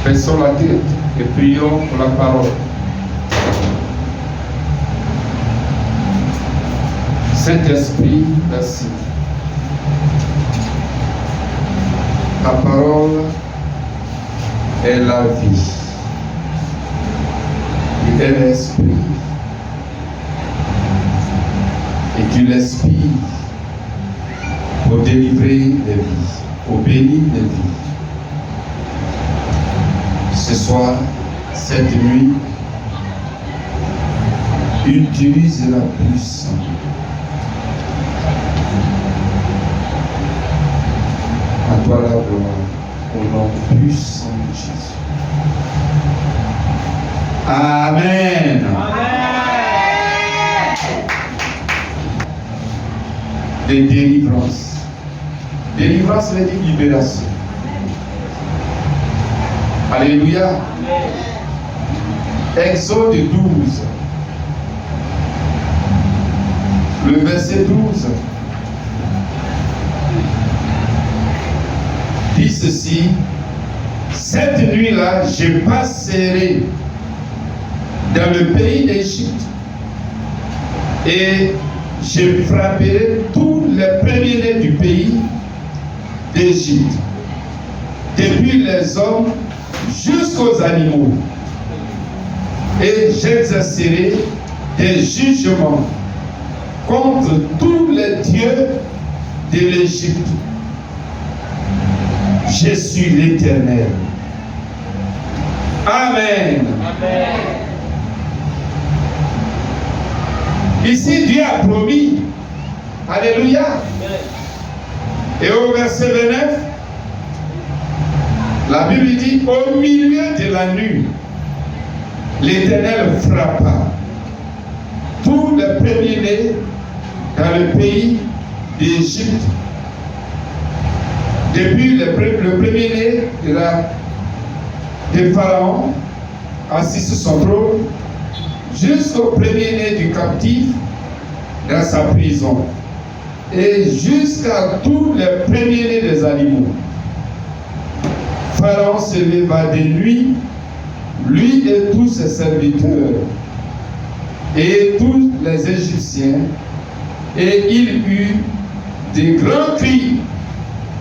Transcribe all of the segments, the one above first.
Baissons la tête et prions pour la parole. Saint-Esprit, merci. Ta parole est la vie. Il est l'esprit. Et tu l'inspires pour délivrer les vies, pour bénir les vies. Ce soir, cette nuit, utilise la puissance. À toi la gloire, au nom puissant de Jésus. Amen. Amen. De délivrance. Délivrance veut dire libération. Alléluia. Exode 12. Le verset 12 dit ceci: cette nuit-là, je passerai dans le pays d'Égypte et je frapperai tous les premiers-nés du pays d'Égypte, depuis les hommes jusqu'aux animaux, et j'exercerai des jugements contre tous les dieux de l'Égypte. Je suis l'Éternel. Amen. Amen. Ici, Dieu a promis. Alléluia. Amen. Et au verset 29, la Bible dit, au milieu de la nuit, l'Éternel frappa tous les premiers-nés dans le pays d'Égypte, depuis le premier-né de Pharaon, assis sur son trône, jusqu'au premier-né du captif dans sa prison, et jusqu'à tous les premiers-nés des animaux. Pharaon se leva de nuit, lui et tous ses serviteurs, et tous les Égyptiens, et il eut de grands cris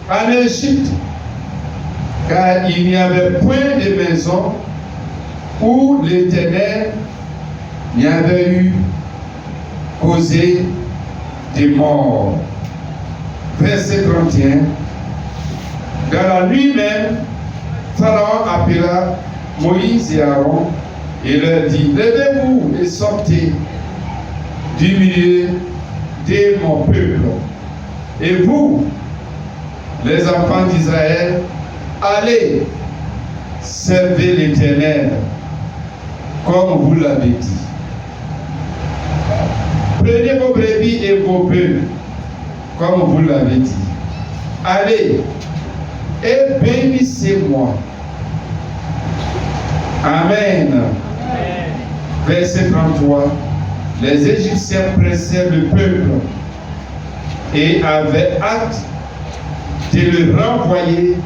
en Égypte, car il n'y avait point de maison où l'Éternel n'y avait eu causé des morts. Verset 31. Dans la nuit même, Pharaon appela Moïse et Aaron et leur dit: levez-vous et sortez du milieu de mon peuple. Et vous, les enfants d'Israël, allez servir l'Éternel comme vous l'avez dit. Prenez vos brebis et vos bœufs comme vous l'avez dit. Allez et bénissez-moi. Amen. Amen. Verset 33. Les Égyptiens pressèrent le peuple et avaient hâte de le renvoyer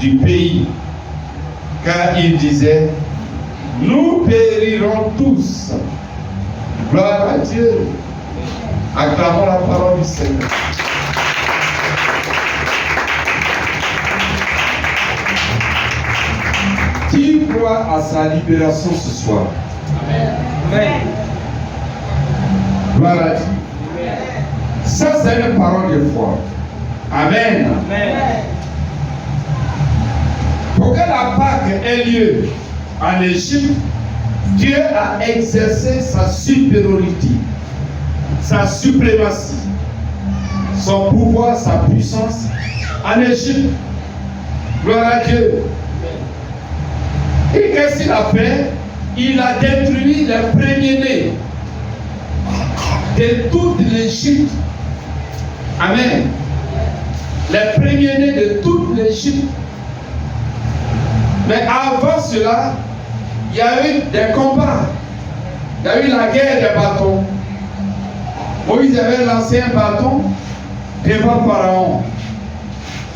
du pays, car ils disaient: nous périrons tous. Gloire à Dieu. Acclamons la parole du Seigneur. Qui croit à sa libération ce soir? Amen. Gloire à Dieu. Ça, c'est une parole de foi. Amen. Amen. Pour que la Pâque ait lieu en Égypte, Dieu a exercé sa supériorité, sa suprématie, son pouvoir, sa puissance en Égypte. Gloire à Dieu. Et qu'est-ce qu'il a fait? Il a détruit les premiers-nés de toute l'Égypte. Amen. Les premiers-nés de toute l'Égypte. Mais avant cela, il y a eu des combats. Il y a eu la guerre des bâtons. Moïse avait lancé un bâton devant Pharaon.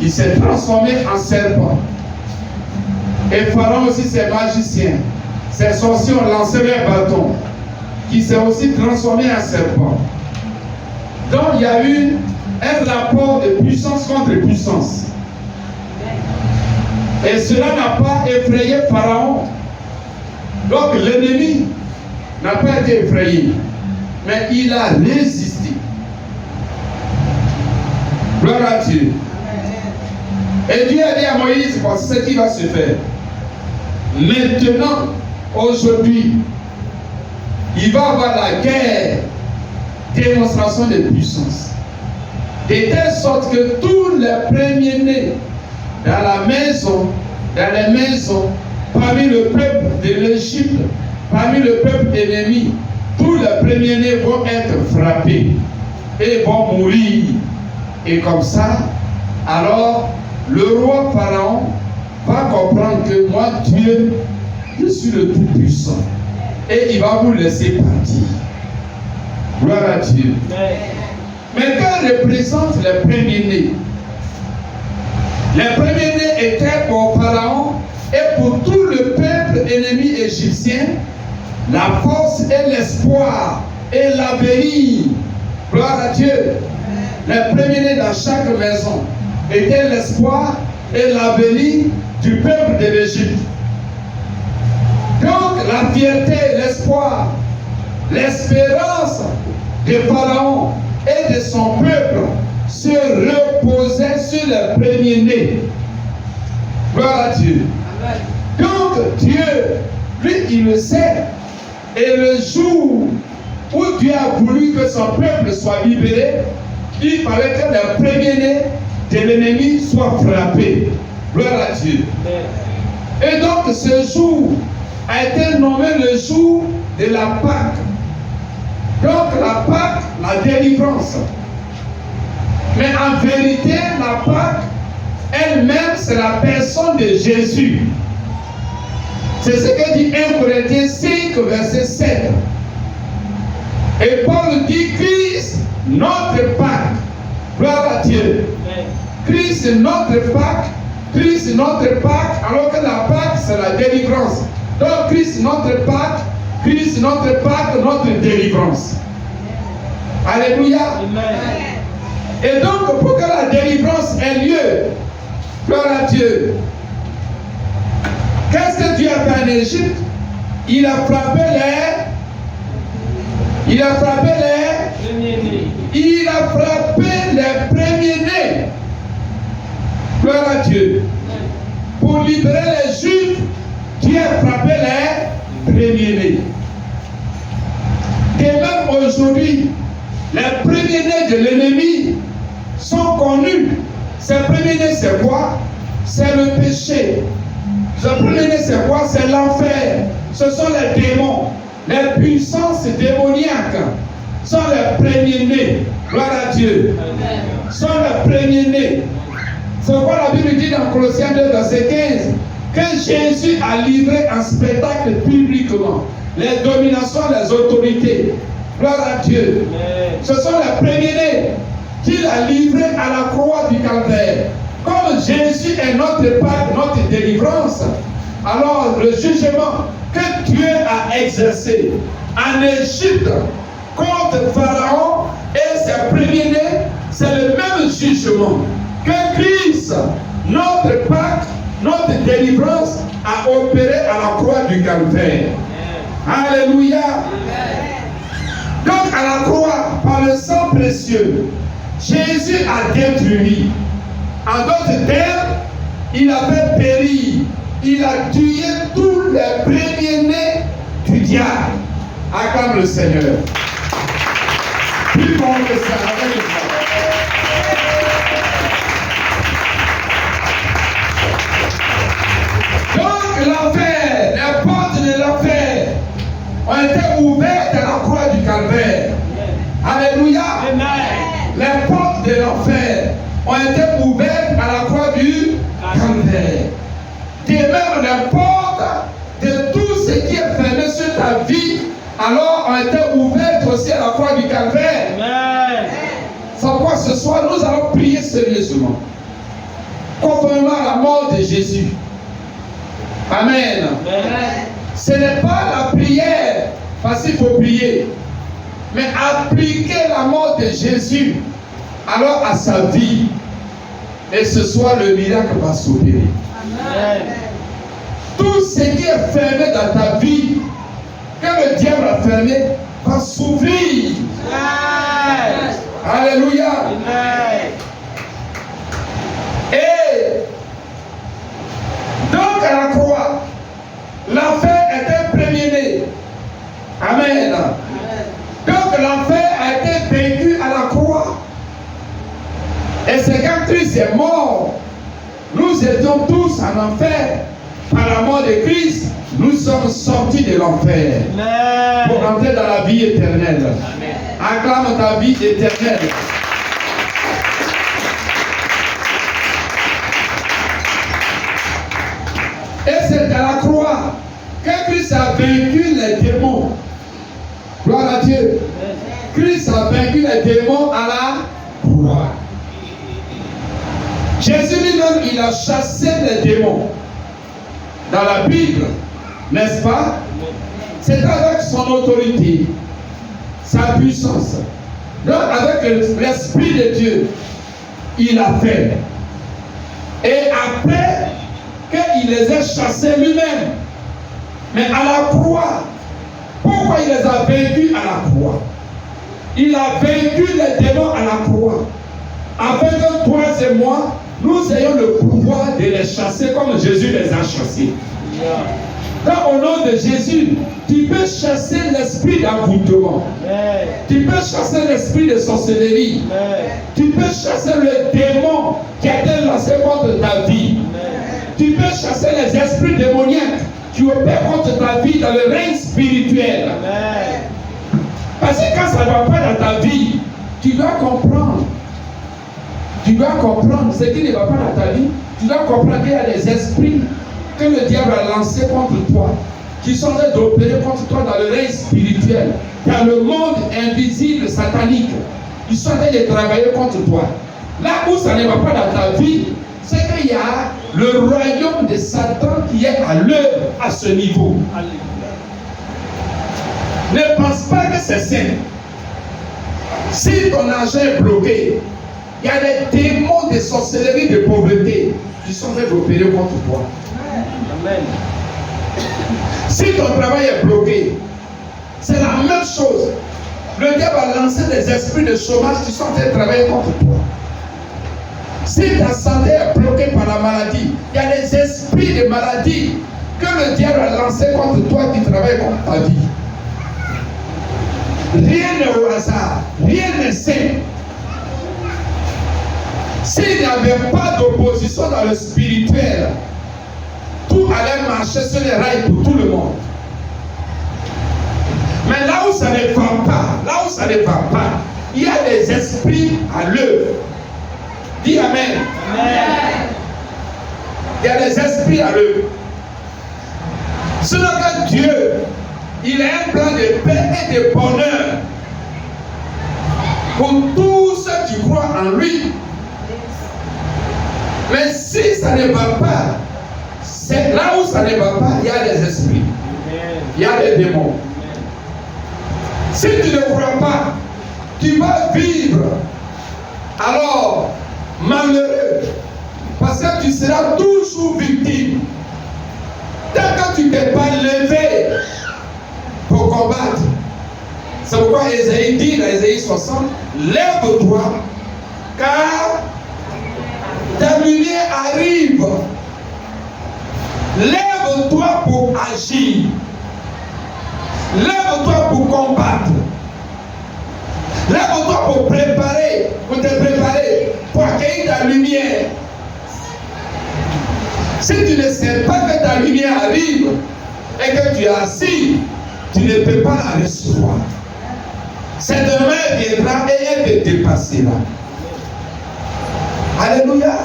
Il s'est transformé en serpent. Et Pharaon aussi, ses magiciens, ses sorciers ont lancé leur bâton, qui s'est aussi transformé en serpent. Donc il y a eu un rapport de puissance contre puissance. Et cela n'a pas effrayé Pharaon. Donc l'ennemi n'a pas été effrayé, mais il a résisté. Gloire à Dieu. Et Dieu a dit à Moïse, voici ce qui va se faire. Maintenant, aujourd'hui, il va y avoir la guerre, démonstration de puissance. De telle sorte que tous les premiers-nés dans la maison, dans les maisons, parmi le peuple de l'Égypte, parmi le peuple ennemi, tous les premiers-nés vont être frappés et vont mourir. Et comme ça, alors, le roi Pharaon va comprendre que moi, Dieu, je suis le Tout-Puissant. Et il va vous laisser partir. Gloire à Dieu. Mais quand représente les premiers-nés, les premiers-nés étaient pour Pharaon et pour tout le peuple ennemi égyptien, la force et l'espoir et l'avenir. Gloire à Dieu. Les premiers-nés dans chaque maison étaient l'espoir et l'avenir du peuple de l'Égypte. Donc la fierté, l'espoir, l'espérance de Pharaon et de son peuple se reposait sur les premiers-nés. Gloire à Dieu. Donc Dieu, lui, il le sait. Et le jour où Dieu a voulu que son peuple soit libéré, il fallait que les premiers-nés de l'ennemi soient frappés. Gloire à Dieu. Et donc ce jour a été nommé le jour de la Pâque. Donc la Pâque, la délivrance. Mais en vérité, la Pâque elle-même, c'est la personne de Jésus. C'est ce que dit 1 Corinthiens 5, verset 7. Et Paul dit Christ, notre Pâque. Gloire à Dieu. Christ, notre Pâque. Christ, notre Pâque, alors que la Pâque, c'est la délivrance. Donc Christ, notre Pâque. Christ, notre Pâque, notre délivrance. Alléluia. Amen. Et donc, pour que la délivrance ait lieu, gloire à Dieu, qu'est-ce que Dieu a fait en Égypte? Il a frappé les premiers-nés. Gloire à Dieu. Pour libérer les Juifs, Dieu a frappé les premiers-nés. Et même aujourd'hui, les premiers-nés de l'ennemi sont connus. Ces premiers-nés, c'est quoi? C'est le péché. Ce premier-né, c'est quoi? C'est l'enfer. Ce sont les démons. Les puissances démoniaques sont les premiers-nés. Gloire à Dieu. Sont les premiers-nés. C'est quoi la Bible dit dans Colossiens 2, verset 15? Que Jésus a livré en spectacle publiquement les dominations, les autorités. Gloire à Dieu. Ce sont les premiers-nés qu'il a livrés à la croix du Calvaire. Comme Jésus est notre Pâque, notre délivrance, alors le jugement que Dieu a exercé en Égypte contre Pharaon et ses premiers-nés, c'est le même jugement que Christ, notre Pâque, notre délivrance, a opéré à la croix du Calvaire. Alléluia. Donc à la croix, par le sang précieux, Jésus a détruit. En d'autres termes, il a fait périr, il a tué tous les premiers-nés du diable. Acclame le Seigneur. Plus fort que ça, avec le sang. Donc l'enfer, les portes de l'enfer ont été ouvertes à la croix du Calvaire. Alléluia. Les portes de l'enfer ont été ouvertes à la croix du Calvaire. Et même les portes de tout ce qui est fermé sur ta vie, alors ont été ouvertes aussi à la croix du Calvaire. C'est pourquoi ce soir, nous allons prier sérieusement, conformément à la mort de Jésus. Amen. Ce n'est pas la prière, parce qu'il faut prier, mais appliquer la mort de Jésus alors à sa vie. Et ce soir, le miracle va s'opérer. Tout ce qui est fermé dans ta vie, que le diable a fermé, va s'ouvrir. Alléluia. Et donc à la croix, l'enfer est un premier-né. Amen. Donc l'enfer a été vaincu à la croix. Et c'est quand Christ est mort, nous étions tous en enfer. Par la mort de Christ, nous sommes sortis de l'enfer pour entrer dans la vie éternelle. Acclame ta vie éternelle. Et c'est à la croix que Christ a vaincu les démons. Gloire à Dieu. Christ a vaincu les démons à la croix. Jésus lui-même, il a chassé les démons. Dans la Bible, n'est-ce pas? C'est avec son autorité, sa puissance. Donc avec l'Esprit de Dieu, il a fait. Et après qu'il les ait chassés lui-même, mais à la croix, pourquoi il les a vaincus à la croix? Il a vaincu les démons à la croix. Afin que toi et moi, nous ayons le pouvoir de les chasser comme Jésus les a chassés. Quand au nom de Jésus, tu peux chasser l'esprit d'envoûtement. Tu peux chasser l'esprit de sorcellerie. Tu peux chasser le démon qui a été lancé contre ta vie. Tu peux chasser les esprits démoniaques qui opèrent contre ta vie dans le règne spirituel. Parce que quand ça ne va pas dans ta vie, tu dois comprendre. Tu dois comprendre ce qui ne va pas dans ta vie. Tu dois comprendre qu'il y a des esprits que le diable a lancés contre toi, qui sont en train d'opérer contre toi dans le règne spirituel, dans le monde invisible, satanique. Ils sont en train de travailler contre toi. Là où ça ne va pas dans ta vie, c'est qu'il y a le royaume de Satan qui est à l'œuvre à ce niveau. Ne pense pas que c'est simple. Si ton argent est bloqué, il y a des démons de sorcellerie, de pauvreté qui sont en train d'opérer contre toi. Amen. Si ton travail est bloqué, c'est la même chose. Le diable a lancé des esprits de chômage qui sont en train de travailler contre toi. Si ta santé est bloquée par la maladie, il y a des esprits de maladie que le diable a lancés contre toi qui travaillent contre ta vie. Rien n'est au hasard, rien n'est simple. S'il n'y avait pas d'opposition dans le spirituel, tout allait marcher sur les rails pour tout le monde. Mais là où ça ne va pas, il y a des esprits à l'œuvre. Dis Amen. Amen. Il y a des esprits à l'œuvre. Sinon que Dieu, il a un plan de paix et de bonheur pour tous ceux qui croient en lui. Mais si ça ne va pas, c'est là où ça ne va pas, il y a des esprits. Il y a des démons. Si tu ne crois pas, tu vas vivre alors malheureux. Parce que tu seras toujours victime. Tant que tu ne t'es pas levé pour combattre. C'est pourquoi Ésaïe dit dans Ésaïe 60, lève-toi, car ta lumière arrive. Lève-toi pour agir. Lève-toi pour combattre. Lève-toi pour te préparer, pour accueillir ta lumière. Si tu ne sais pas que ta lumière arrive et que tu es assis, tu ne peux pas la recevoir. Cette lumière viendra et elle te dépassera. Alléluia.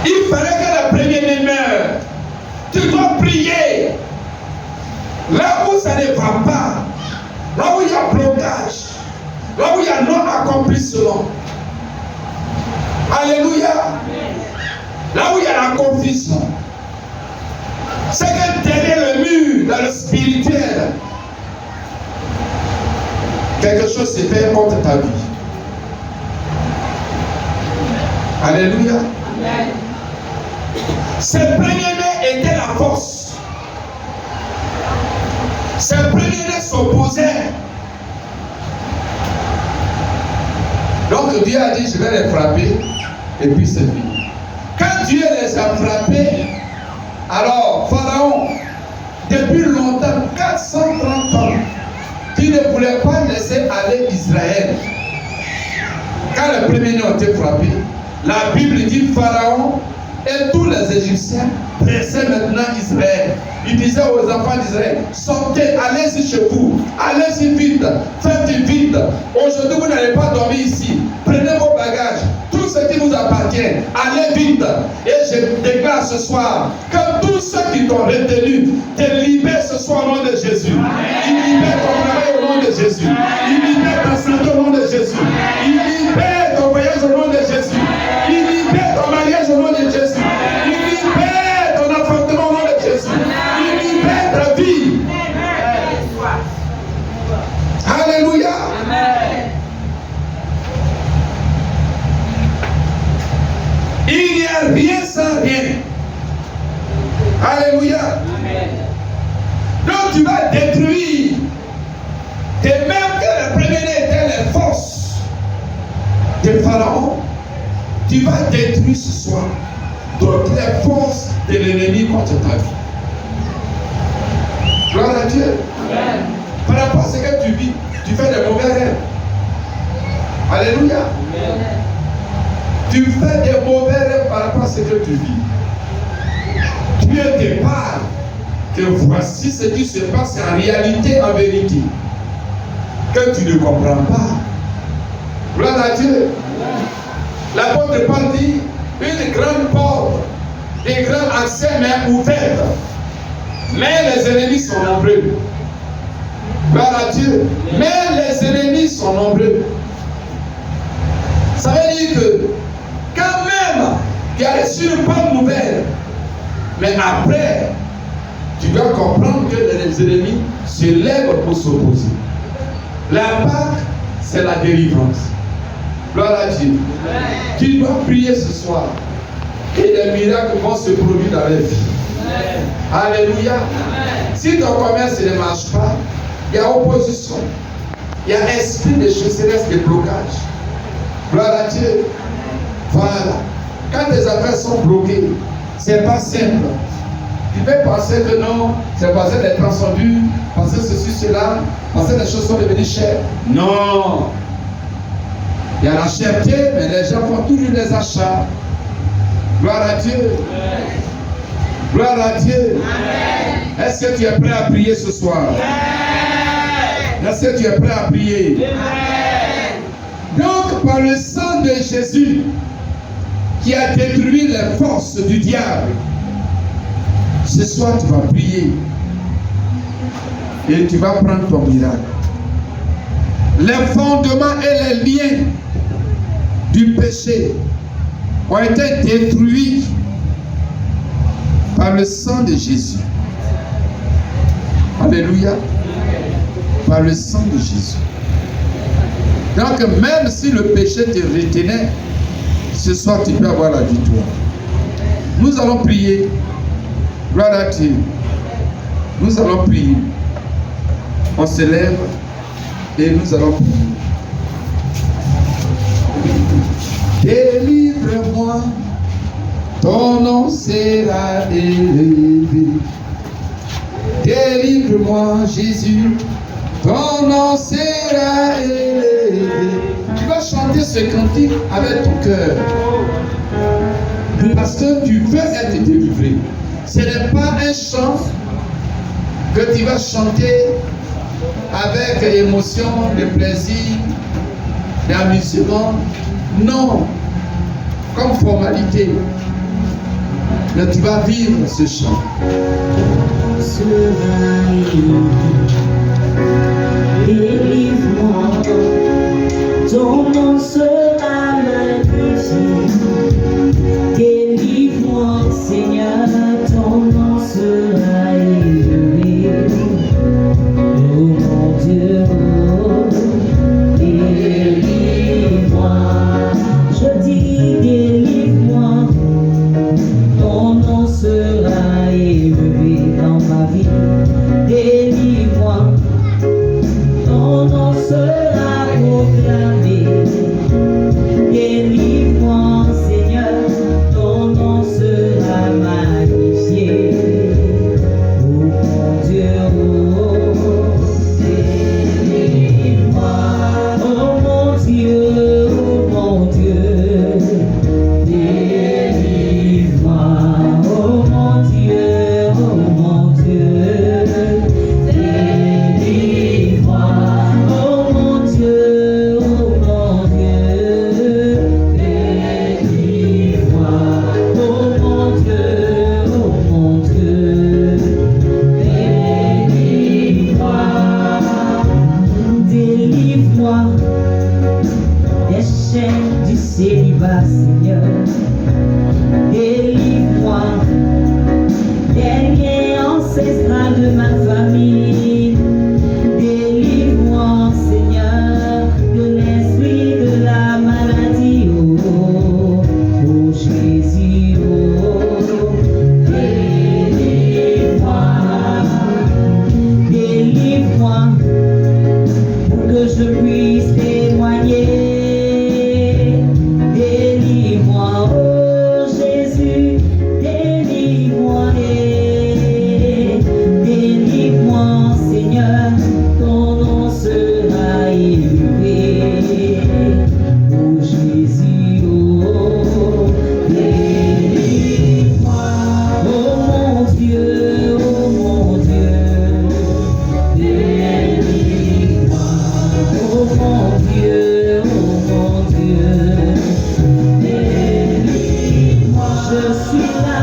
Il fallait que la première meure. Tu dois prier. Là où ça ne va pas, là où il y a blocage, là où il y a non-accomplissement. Alléluia. Là où il y a la confusion. C'est que derrière le mur, dans le spirituel, quelque chose s'est fait contre ta vie. Alléluia. Amen. Ce premier-né était la force. Ce premier-né s'opposait. Donc Dieu a dit, je vais les frapper, et puis c'est fini. Quand Dieu les a frappés, alors Pharaon, depuis longtemps, 430 ans, qui ne voulait pas laisser aller Israël. Quand les premiers-nés ont été frappés, la Bible dit Pharaon et tous les Égyptiens pressaient maintenant Israël. Il disait aux enfants d'Israël, sortez, allez-y chez vous, allez-y vite, faites vite. Aujourd'hui, vous n'allez pas dormir ici. Prenez vos bagages, tout ce qui vous appartient, allez vite. Et je déclare ce soir que tous ceux qui t'ont retenu te libèrent ce soir au nom de Jésus. Ils libèrent ton travail au nom de Jésus. Ils libèrent ta santé au nom de Jésus. Ils libèrent ton voyage au nom de Jésus. Ils libèrent ton mariage au nom de Jésus. Ils libèrent ton appartement au nom de Jésus. Ils libèrent ta vie. Alléluia. Amen. Il n'y a rien sans rien. Alléluia. Amen. Donc tu vas détruire. De même que le premier-né était les forces de Pharaon, tu vas détruire ce soir toutes les forces de l'ennemi contre ta vie. Gloire à Dieu. Amen. Par rapport à ce que tu vis, tu fais des mauvais rêves. Alléluia. Amen. Tu fais des mauvais rêves par rapport à ce que tu vis. Dieu te parle que voici ce qui se passe en réalité, en vérité, que tu ne comprends pas. Gloire à Dieu. L'apôtre Paul dit, une grande porte, des grands accès mais ouverte. Mais les ennemis sont nombreux. Gloire à Dieu. Mais les ennemis sont nombreux. Ça veut dire que quand même, tu as reçu une bonne nouvelle. Mais après, tu dois comprendre que les ennemis se lèvent pour s'opposer. La Pâque, c'est la délivrance. Gloire à Dieu. Tu dois prier ce soir. Et des miracles vont se produire dans la vie. Alléluia. Si ton commerce ne marche pas, il y a opposition. Il y a esprit de chasseresse, de blocage. Gloire à Dieu. Voilà. Quand tes affaires sont bloquées, c'est pas simple. Tu peux penser que non, c'est parce que les temps sont durs, parce que ceci, cela, parce que les choses sont devenues chères. Non. Il y a la cherté, mais les gens font toujours des achats. Gloire à Dieu. Gloire à Dieu. Est-ce que tu es prêt à prier ce soir? Est-ce que tu es prêt à prier? Donc, par le sang de Jésus, qui a détruit les forces du diable, ce soir tu vas prier et tu vas prendre ton miracle. Les fondements et les liens du péché ont été détruits par le sang de Jésus. Alléluia. Par le sang de Jésus. Donc même si le péché te retenait, ce soir tu peux avoir la victoire. Nous allons prier. Gloire à Dieu. Nous allons prier. On se lève et nous allons prier. Délivre-moi, ton nom sera élevé. Délivre-moi, Jésus, ton nom sera élevé. Tu vas chanter ce cantique avec ton cœur. Parce que tu veux être délivré. Ce n'est pas un chant que tu vas chanter avec émotion, de plaisir, d'amusement. Non, comme formalité. Mais tu vas vivre ce chant. Délivre-moi, ton nom sera magnifié. Délivre-moi. je suis là,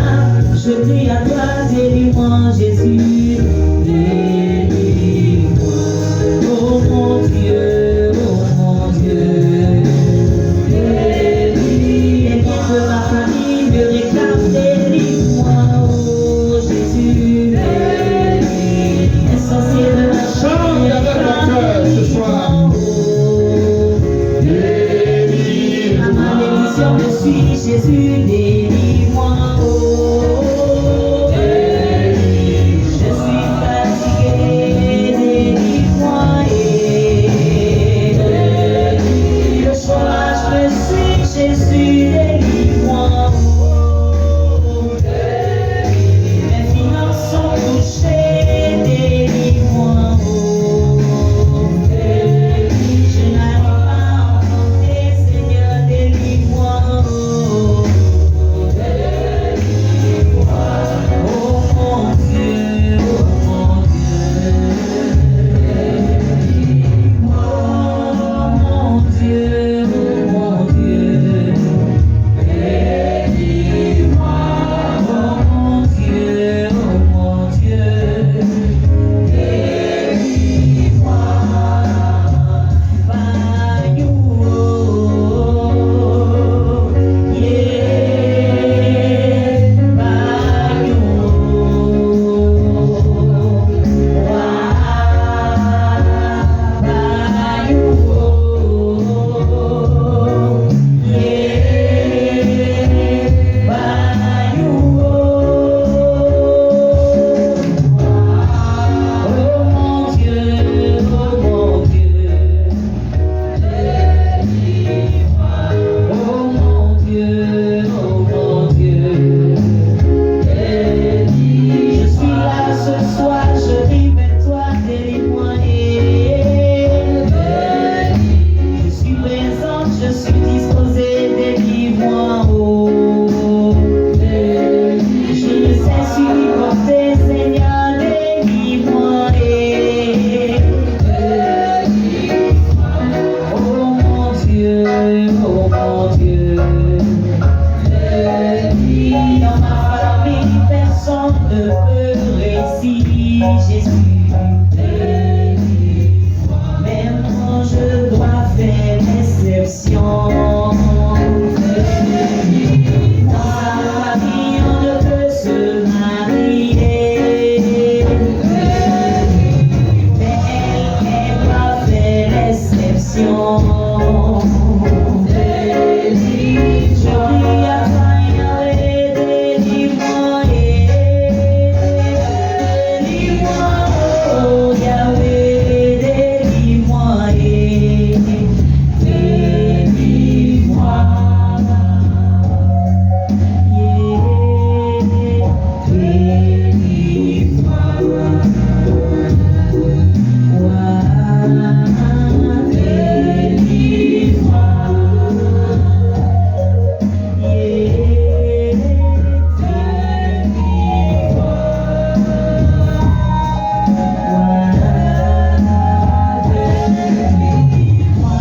je crie à toi, délivre-moi Jésus, délivre-moi. Oh mon Dieu, les biens de ma famille me réclament, délivre-moi, oh Jésus, les sorciers de ma Chante avec mon cœur ce soir. Ma malédiction me suit, Jésus, délivre-moi, oh. Je suis fatigué, délivre-moi, le chômage me suit, Jésus, délivre-moi, oh. Mes finances sont touchées, délivre-moi, oh. Je n'arrive pas à enfanter, Seigneur, délivre-moi, oh. Oh mon Dieu, oh mon Dieu, oh mon Dieu, oh mon Dieu, délivre-moi, oh mon Dieu, oh mon Dieu, délivre-moi, by you, yeah, by you, je suis là ce soir, je ris, mais toi, délivre-moi. Je suis présente, je suis disposée, délivre-moi. Oh. Je ne sais supporter, Seigneur, délivre-moi. Oh mon Dieu, oh mon Dieu. Dans ma famille, personne ne peut réussir, Jésus. Même quand je dois faire l'exception. Dans sa famille, on ne peut se marier. Mais elle doit faire l'exception. Je prie à toi, Yahweh, délivre-moi, délivre-moi, oh Yahweh, délivre-moi, délivre-moi,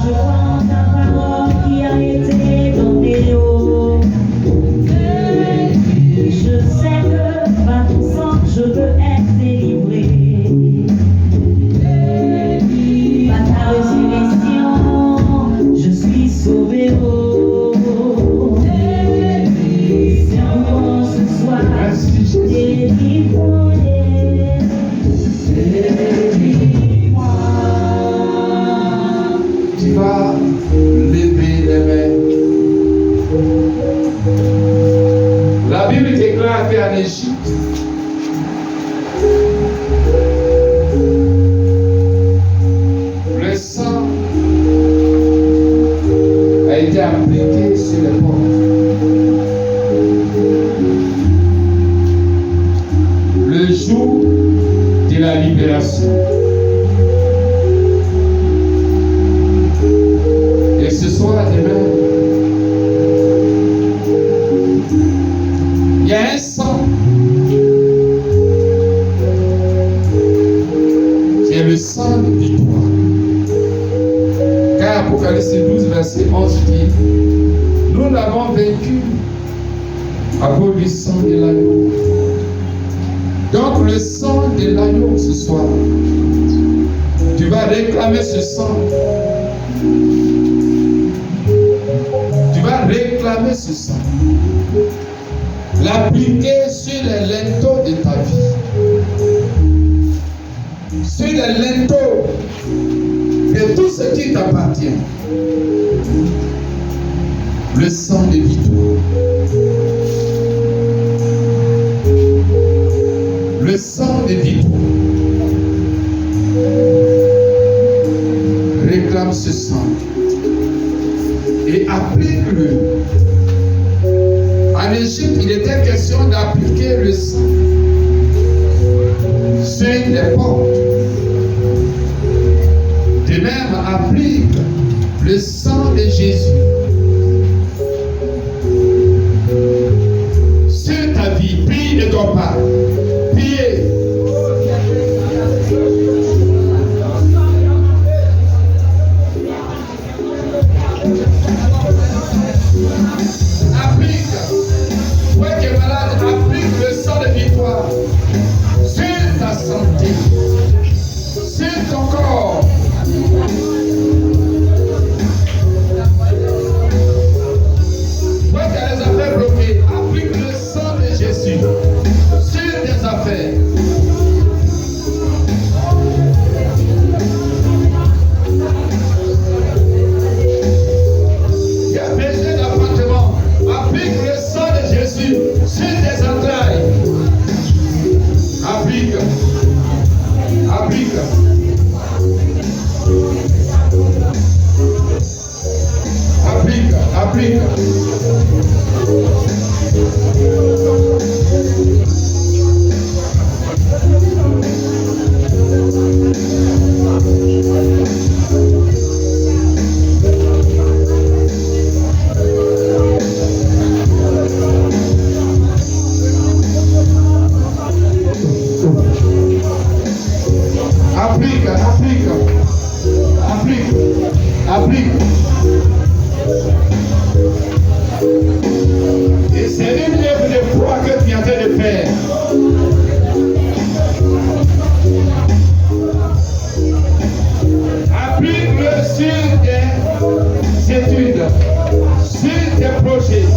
je prends ta parole qui a été donnée, oh. Je sais que par ton sang je veux être délivré. Par ta résurrection, je suis sauvé, oh. Seigneur, ce soir, Merci Jésus. délivre-moi, Tu vas lever les mains. La Bible déclare qu'en Égypte, le sang a été appliqué sur les portes. Le jour de la libération. Et ce soir, demain, il y a un sang qui est le sang de victoire. Car Apocalypse 12, verset 11 dit, nous l'avons vaincu à cause du sang de l'agneau. Donc le sang de l'agneau ce soir, tu vas réclamer ce sang. Tu vas réclamer ce sang. L'appliquer sur les linteaux de ta vie. Sur les linteaux de tout ce qui t'appartient. Le sang de Vito. Le sang de Vito. Réclame ce sang et applique-le. En Égypte, il était question d'appliquer le sang sur les portes. De même, applique le sang de Jésus sur ta vie. Prie de ton Père. Priez. Applique. Toi qui es malade, applique le sang de victoire sur ta santé, sur ton corps. Toi qui as les affaires bloquées, applique le sang de Jésus sur tes affaires. Il y a besoin d'appartement, applique le sang de Jésus sur tes entrailles. Applique. Applique. Applique. Applique. Applique, applique, applique, applique. Et c'est une œuvre de foi que tu es en train de faire. Applique-le sur tes études, sur tes projets.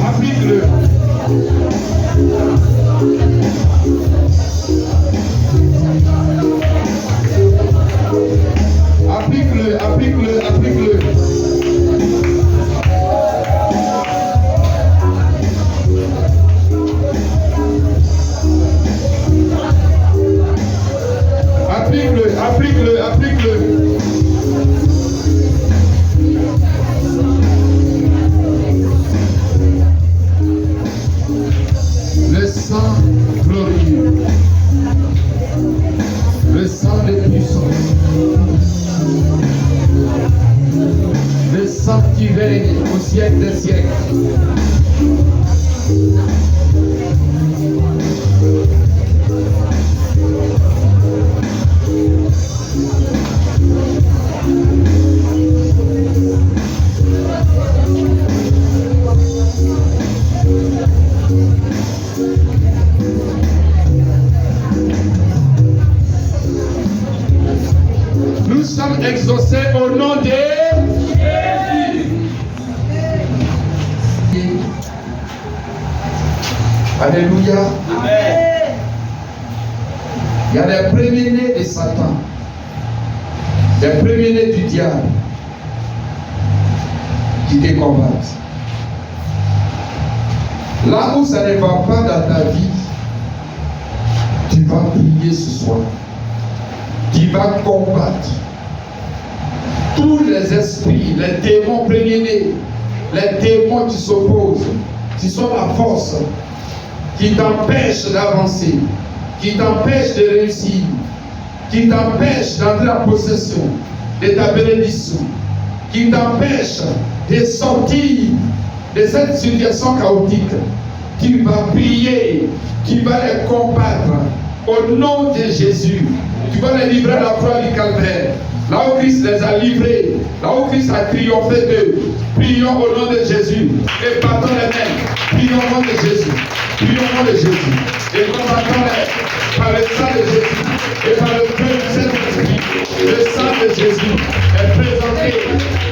Applique-le. Applique-le, applique-le, applique-le. Applique-le, applique-le, applique-le. Le sang glorieux. Le sang de puissance. Le sang qui règne au siècle des siècles. Nous sommes exaucés au nom de Jésus. Alléluia. Amen. Il y a les premiers-nés de Satan, les premiers-nés du diable qui te combattent. Là où ça ne va pas dans ta vie, tu vas prier ce soir. Tu vas combattre tous les esprits, les démons premiers-nés, les démons qui s'opposent, qui sont la force, qui t'empêchent d'avancer, qui t'empêchent de réussir, qui t'empêchent d'entrer en possession de ta bénédiction, qui t'empêchent de sortir de cette situation chaotique. Tu vas prier, tu vas les combattre au nom de Jésus. Tu vas les livrer à la croix du calvaire. Là où Christ les a livrés, là où Christ a triomphé d'eux, prions au nom de Jésus et battons les mains. Prions au nom de Jésus. Prions au nom de Jésus. Et combattons-les par le sang de Jésus et par le feu du Saint-Esprit. Le sang de Jésus est présenté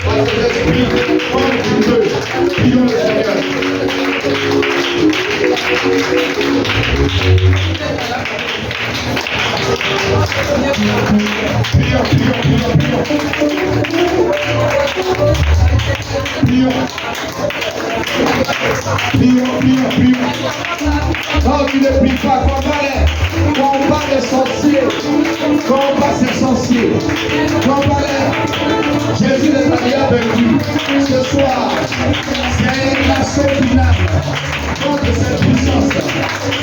par cet esprit comme du feu. Prions le Seigneur. Prions. Non, tu ne pries pas, combat les sorciers, combat ces sorciers, combat-les. Jésus les a déjà vaincus. Ce soir, c'est l'assaut final contre cette puissance.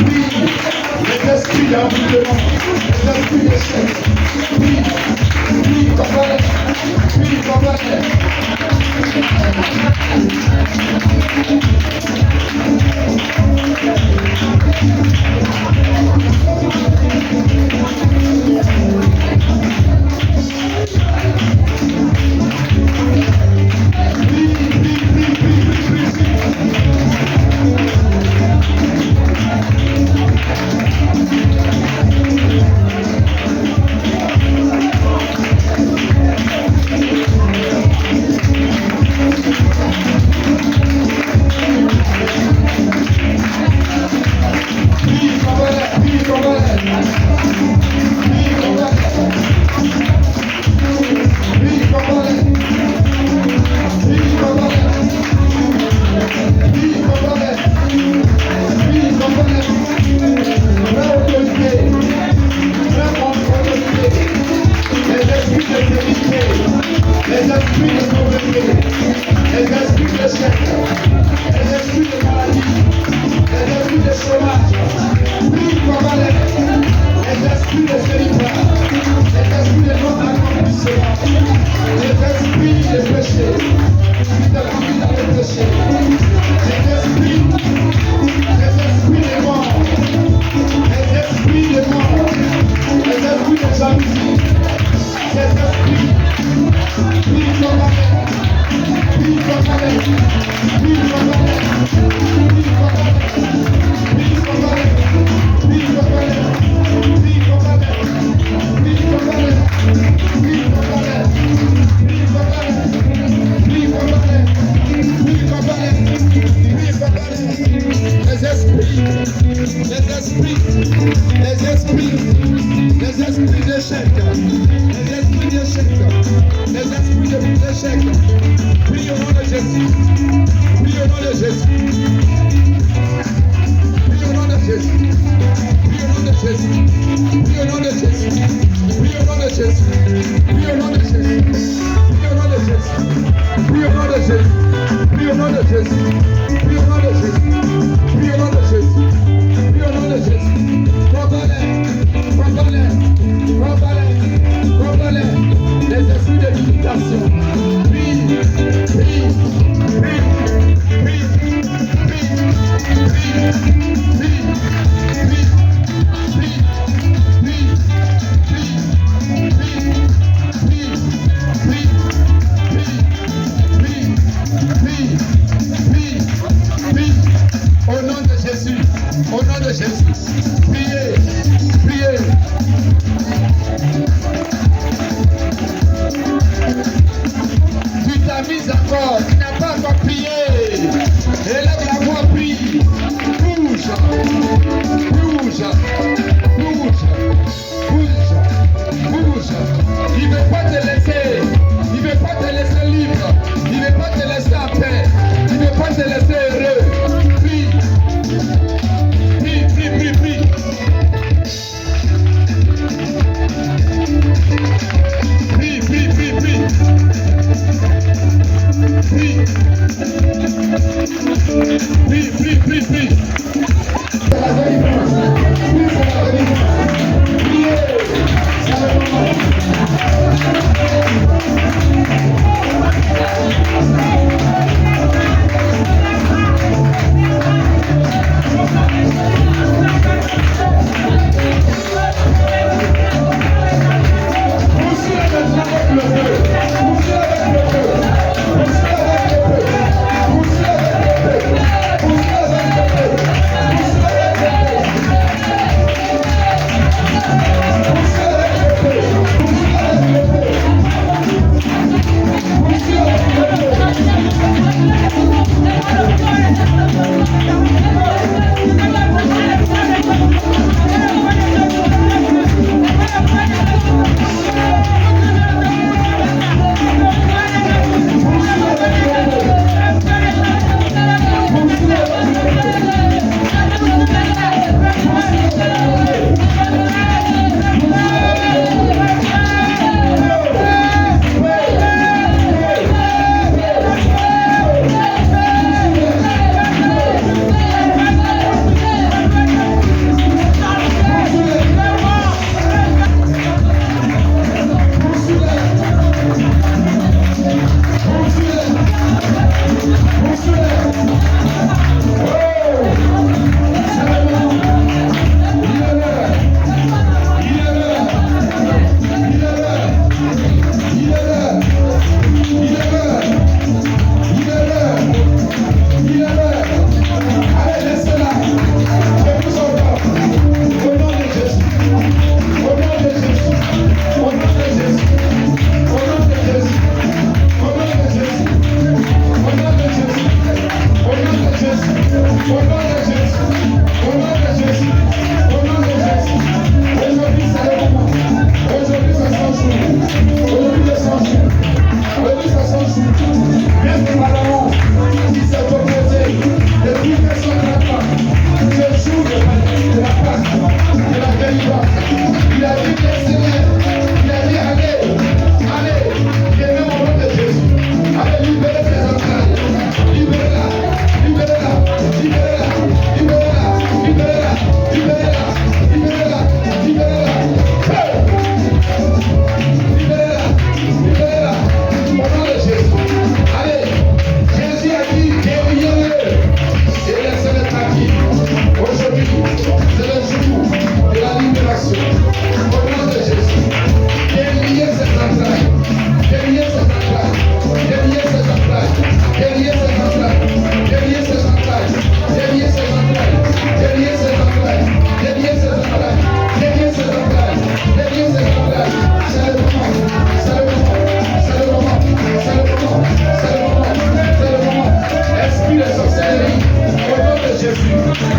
Oui, les esprits d'envoûtement, les esprits d'échec. Oui, combat-les. Oui, combat-les.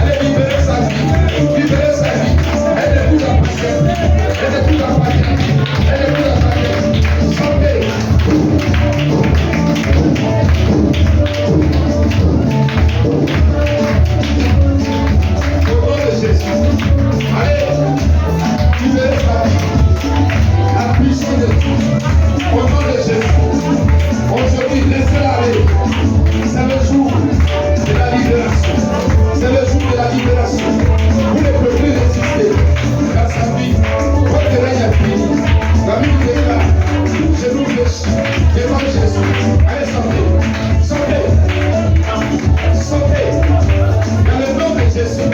Allez libérer sa vie. Libérer sa vie. Elle ne vous appartient. Elle ne vous appartient. Elle ne vous appartient. Sortez. Au nom de Jésus. Allez. Libérer sa vie. La puissance de Dieu. Au nom de Jésus. Aujourd'hui, laissez-la aller. C'est le jour de la libération. C'est le jour de la libération. Vous ne pouvez plus résister à sa vie. Votre règne est fini. La Bible déclare, je nous fléchis devant Jésus. Allez, sortez. Sortez. Sortez. Dans le nom de Jésus.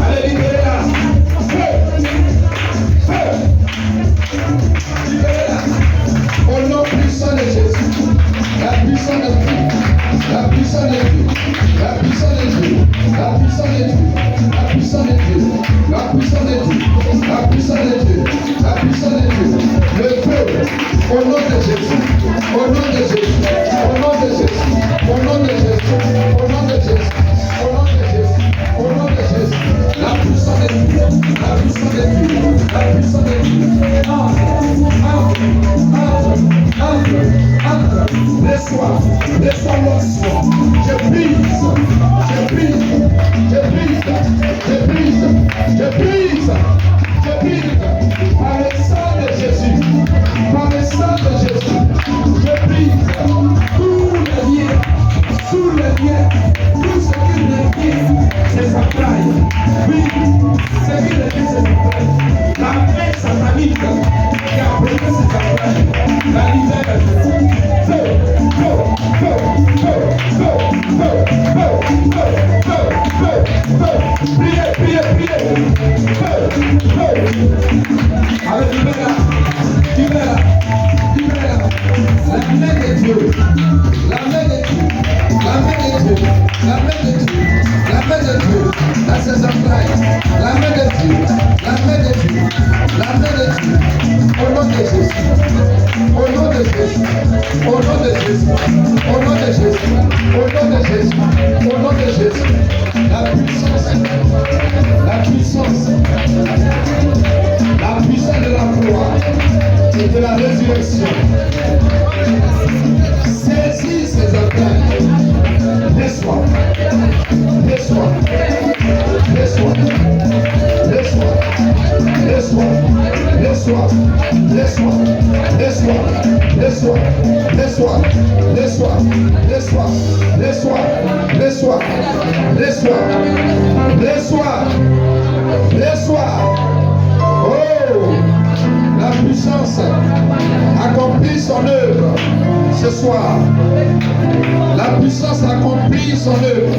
Allez, libérez-la. Feu. Feu. Libérez-la. Au nom puissant de Jésus. La puissance de Dieu. La puissance de Dieu. La puissance de Dieu. La puissance de Dieu. La puissance de Dieu. La puissance de Dieu. La puissance de Dieu. La puissance de Dieu. Le feu. Au nom de Jésus. Au nom de Jésus. Au nom de Jésus. Au nom de Jésus. Au nom de Jésus. Au nom de Jésus. Au nom de Jésus. La puissance de Dieu. La puissance de Dieu. La puissance de Dieu. Entre. Laisse-moi l'autre soir. Je brise. Je brise. Je brise. Je brise. Je brise. Je brise. Par le sang de Jésus. Par le sang de Jésus. Je brise. Tous les liens. Tous les liens. Tout ce qui les liens. C'est sa taille. Oui. Ce qui les liens, c'est sa taille. La main satanique qui a brûlé ses tailles. La libère. Feu. Feu. Feu. Feu. Feu. Feu. Feu. Feu. Feu. Feu. Feu. Priez. Priez. Priez. Feu. Feu. Allez, libère-la. Libère-la. Libère-la. La main de Dieu. La main de Dieu. La main de Dieu. La main de Dieu. La main de Dieu. Dans ses entrailles. La main de Dieu. La main de Dieu. La main de Dieu. Au nom de Jésus. Au nom de Jésus. Au nom de Jésus. Au nom de Jésus. Au nom de Jésus. Au nom de Jésus. La puissance. La puissance. La puissance de la croix et de la résurrection. Saisis ces entrailles. Laisse-moi. Laisse-moi. Laisse-moi. Laisse-moi. Laisse-moi. Laisse-moi. Laisse-moi. Laisse-moi. Laisse-moi. Laisse-moi. Laisse-moi. Laisse-moi. Laisse-moi. Laisse-moi. Laisse-moi. Laisse-moi. Laisse-moi. Oh! La puissance accomplit son œuvre ce soir. La puissance accomplit son œuvre.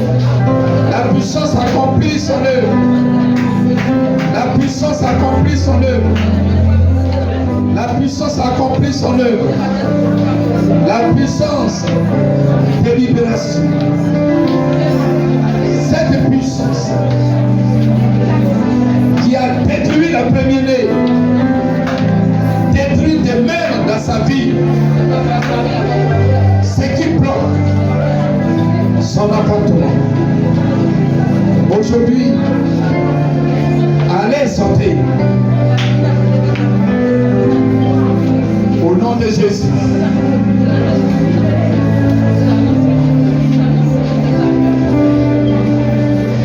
La puissance accomplit son œuvre. La puissance accomplit son œuvre. La puissance accomplit son œuvre. La puissance de libération. Cette puissance qui a détruit la première-née, détruit des mères dans sa vie, ce qui bloque son appartement. Aujourd'hui, allez sortir. Au nom de Jésus.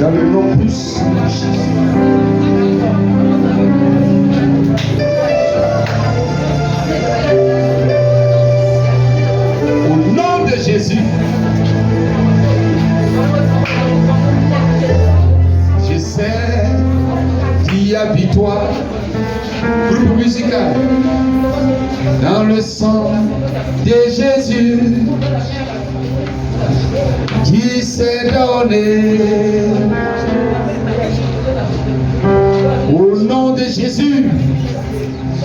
Dans le nom puissant de Jésus. Au nom de Jésus. Je sais qu'il y a victoire. Groupe musical. Dans le sang de Jésus qui s'est donné. Au nom de Jésus.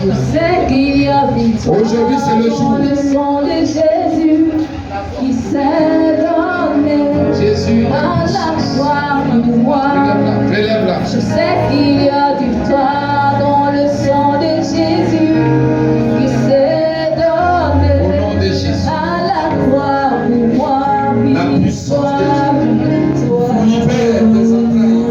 Je sais qu'il y a victoire. Aujourd'hui, c'est le jour. Dans le sang de Jésus qui s'est donné. Jésus. À la croix pour moi. Relève-la. Je sais qu'il y a victoire dans le sang de Jésus qui s'est donné. Au nom de Jésus. À la croix pour moi. La puissance de Dieu. Victoire. Libère tes entrailles.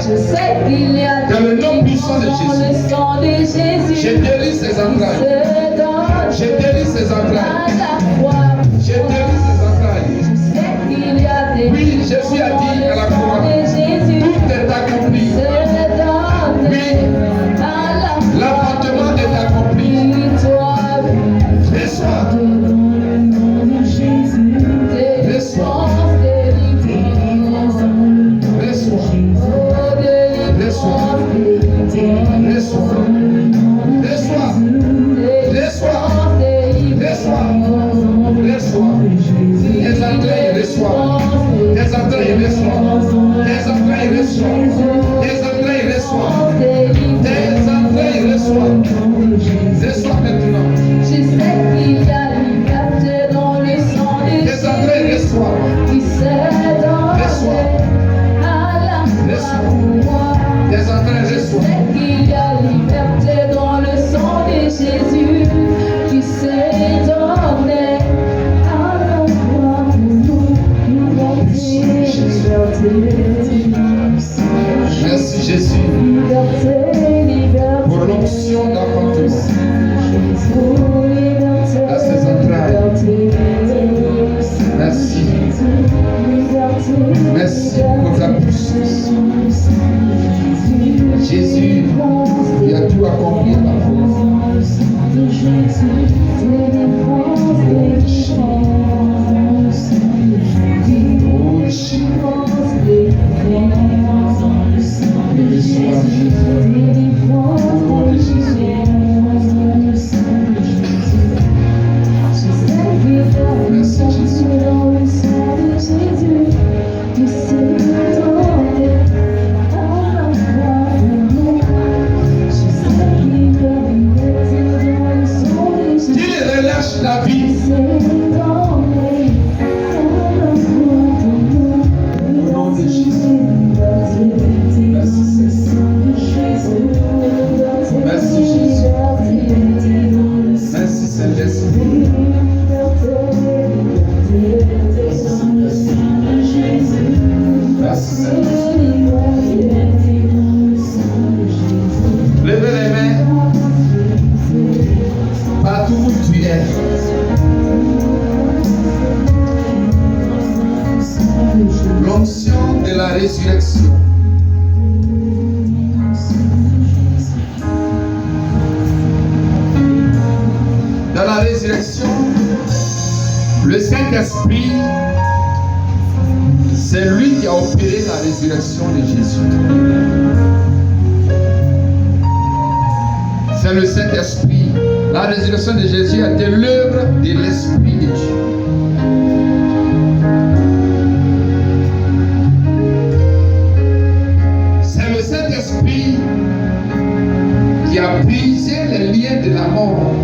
Je sais qu'il y a Dans le nom puissant de dans le Jésus. sang de Jésus. Je délie ses entrailles. Se donne Je délie ses à entrailles. la croix. Je délie ses entrailles. Je sais qu'il y a des Oui, Jésus a dit à la croix, de Jésus. tout est accompli. Se donne à la croix. L'appartement est accompli. Victoire. Reçois. Dans le nom de Jésus. Reçois. Délivrance. Reçois. Oh, délivrance. Reçois. Reçois. Reçois. Reçois. Reçois. Tes entrailles, reçois. Tes entrailles, reçois. Tes entrailles, reçois. Tes entrailles, reçois. Tes entrailles, reçois. Reçois maintenant. Je sais qu'il y a liberté dans le sang de Tes entrailles, Jésus reçois. qui s'est donné à la croix. Tes entrailles, Je reçois. sais qu'il y a liberté dans le sang de Jésus qui s'est donné à la croix pour nous. Merci Jésus pour l'onction d'accomplissement dans ses entrailles. Merci. Merci pour ta puissance. Jésus, il a tout accompli à la croix. La vie au nom de Jésus. Merci Jésus. Merci Saint-Esprit. Merci Saint-Esprit. Levez les mains partout où tu es. L'onction de la résurrection. Dans la résurrection, le Saint-Esprit, c'est lui qui a opéré la résurrection de Jésus. C'est le Saint-Esprit. La résurrection de Jésus a été l'œuvre de l'Esprit de Dieu. C'est le Saint-Esprit qui a brisé les liens de la mort.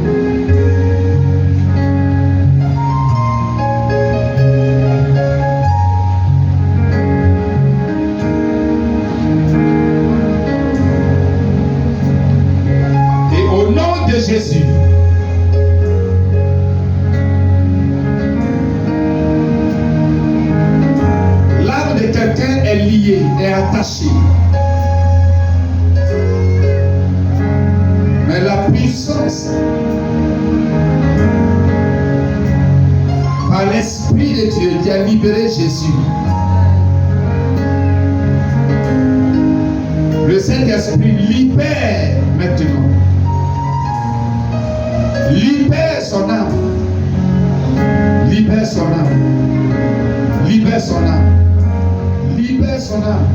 Jésus. L'âme de quelqu'un est liée, est attachée. Mais la puissance par l'Esprit de Dieu qui a libéré Jésus. Le Saint-Esprit libère maintenant. Libère son âme. Libère son âme. Libère son âme. Libère son âme.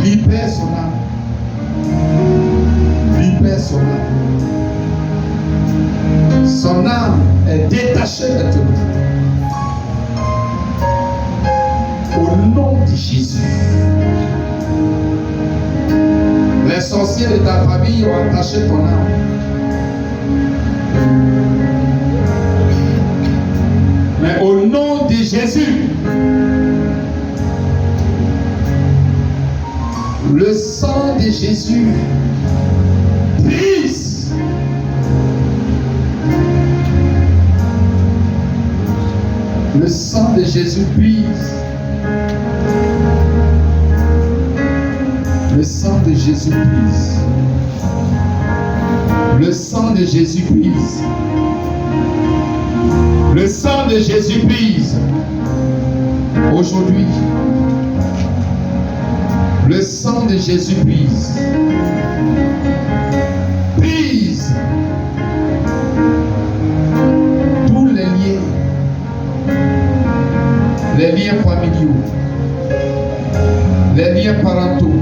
Libère son âme. Libère son âme. Son âme est détachée maintenant. Au nom de Jésus. Les sorciers de ta famille ont attaché ton âme. Mais au nom de Jésus, le sang de Jésus brise. Le sang de Jésus brise. Le sang de Jésus brise. Le sang de Jésus brise. Le sang de Jésus brise. Aujourd'hui, le sang de Jésus brise. Brise tous les liens familiaux, les liens parentaux,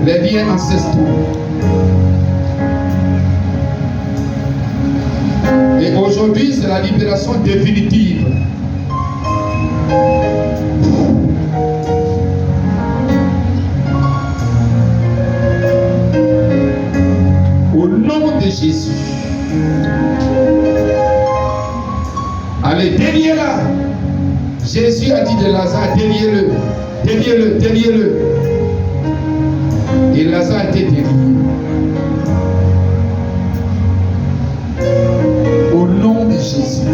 les liens ancestraux. Et aujourd'hui, c'est la libération définitive. Au nom de Jésus. Allez, déliez-la. Jésus a dit de Lazare, déliez-le, déliez-le, déliez-le. Et Lazare a été délié. Au nom de Jésus.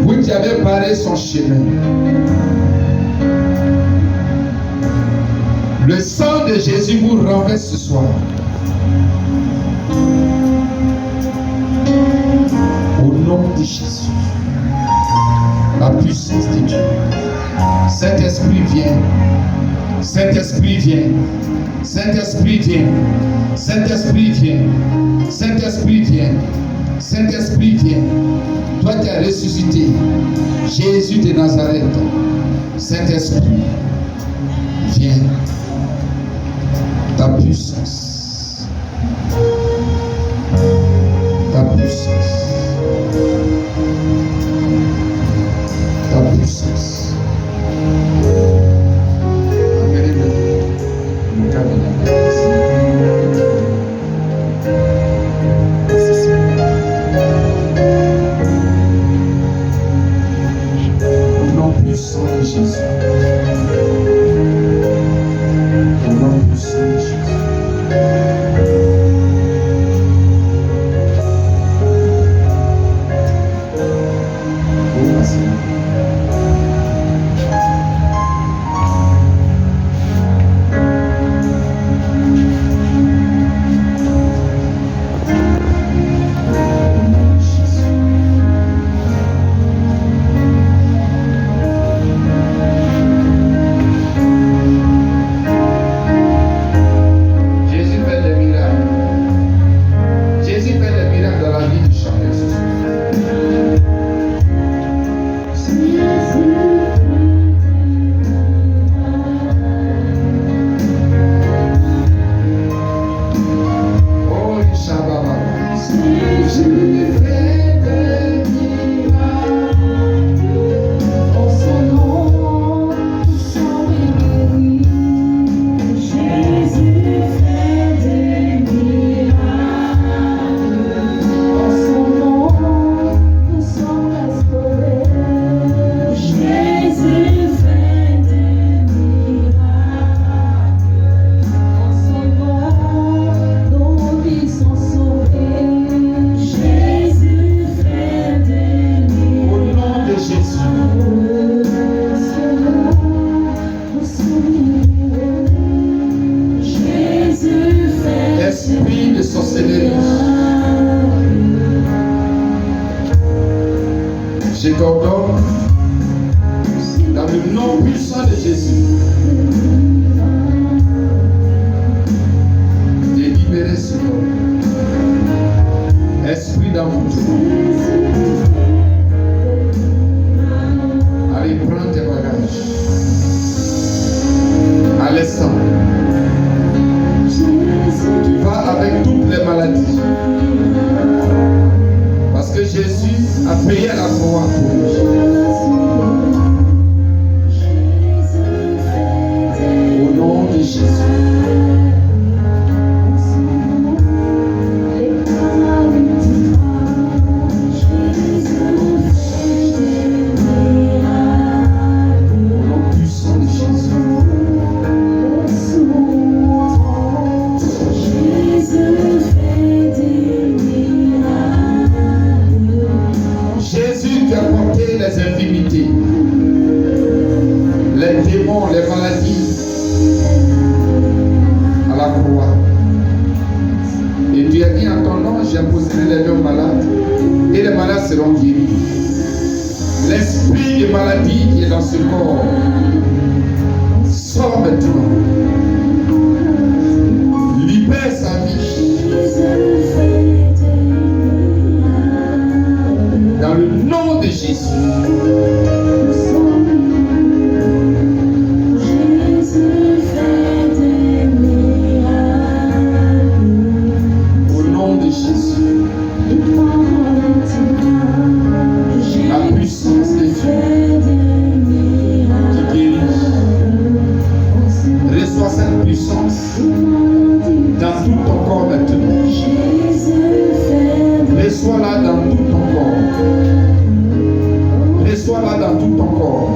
Vous qui avez barré son chemin. Le sang de Jésus vous renverse ce soir. Au nom de Jésus. La puissance de Dieu. Saint-Esprit vient. Saint-Esprit vient. Saint-Esprit vient. Saint-Esprit vient. Saint-Esprit vient. Saint-Esprit vient. Toi qui as ressuscité Jésus de Nazareth. Saint-Esprit viens. Ta puissance. Ta puissance. Ta puissance. Amenez-le. Nous caminons. Au nom puissant de Jésus. Au nom puissant de Jésus. Dans le nom puissant de Jésus, délibérez ce nom. Esprit dans votre nom. Allez, prends tes bagages. À l'instant, tu vas avec toutes les maladies. Parce que Jésus a payé la croix pour nous. Au nom de Jésus. les démons, les maladies à la croix. Et tu as dit en ton nom, j'imposerai les deux malades et les malades seront guéris. L'esprit de maladie qui est dans ce corps sort maintenant. Libère sa vie. Dans le nom de Jésus. Au nom de Jésus. La puissance de Dieu qui guérit. Reçois cette puissance dans tout ton corps maintenant. Reçois-la dans tout ton corps. Reçois-la dans tout ton corps.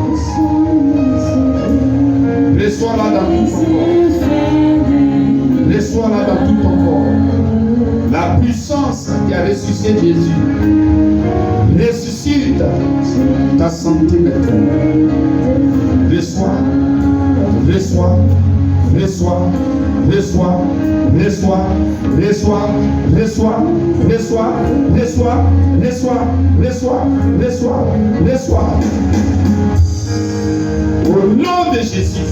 Reçois-la dans tout ton corps. Reçois-la dans tout ton corps. La puissance qui a ressuscité Jésus ressuscite ta santé maintenant. Reçois, reçois, reçois, reçois, reçois, reçois, reçois, reçois, reçois, reçois, reçois, reçois, reçois. Au nom de Jésus.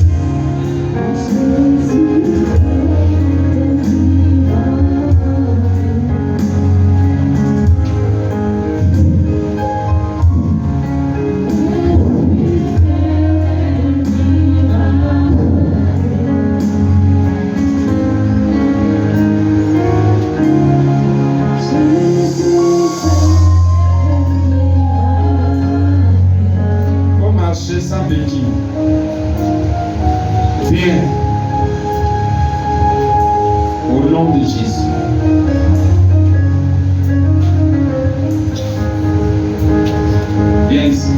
Sans béquille. Viens au nom de Jésus. Viens ici.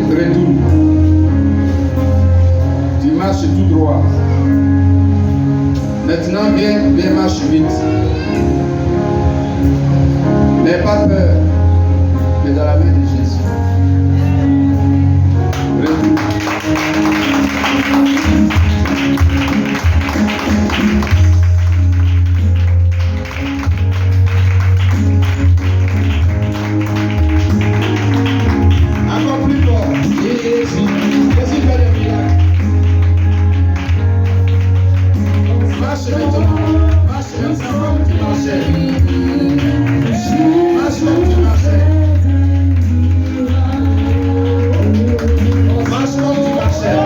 Retourne. Tu marches tout droit. Maintenant, viens, marche vite. N'aie pas peur, mais dans la main de Jésus. Retourne. Encore plus fort. Jésus fait des miracles. Marche maintenant comme tu marchais. Marche comme tu marchais. Marche comme tu marchais.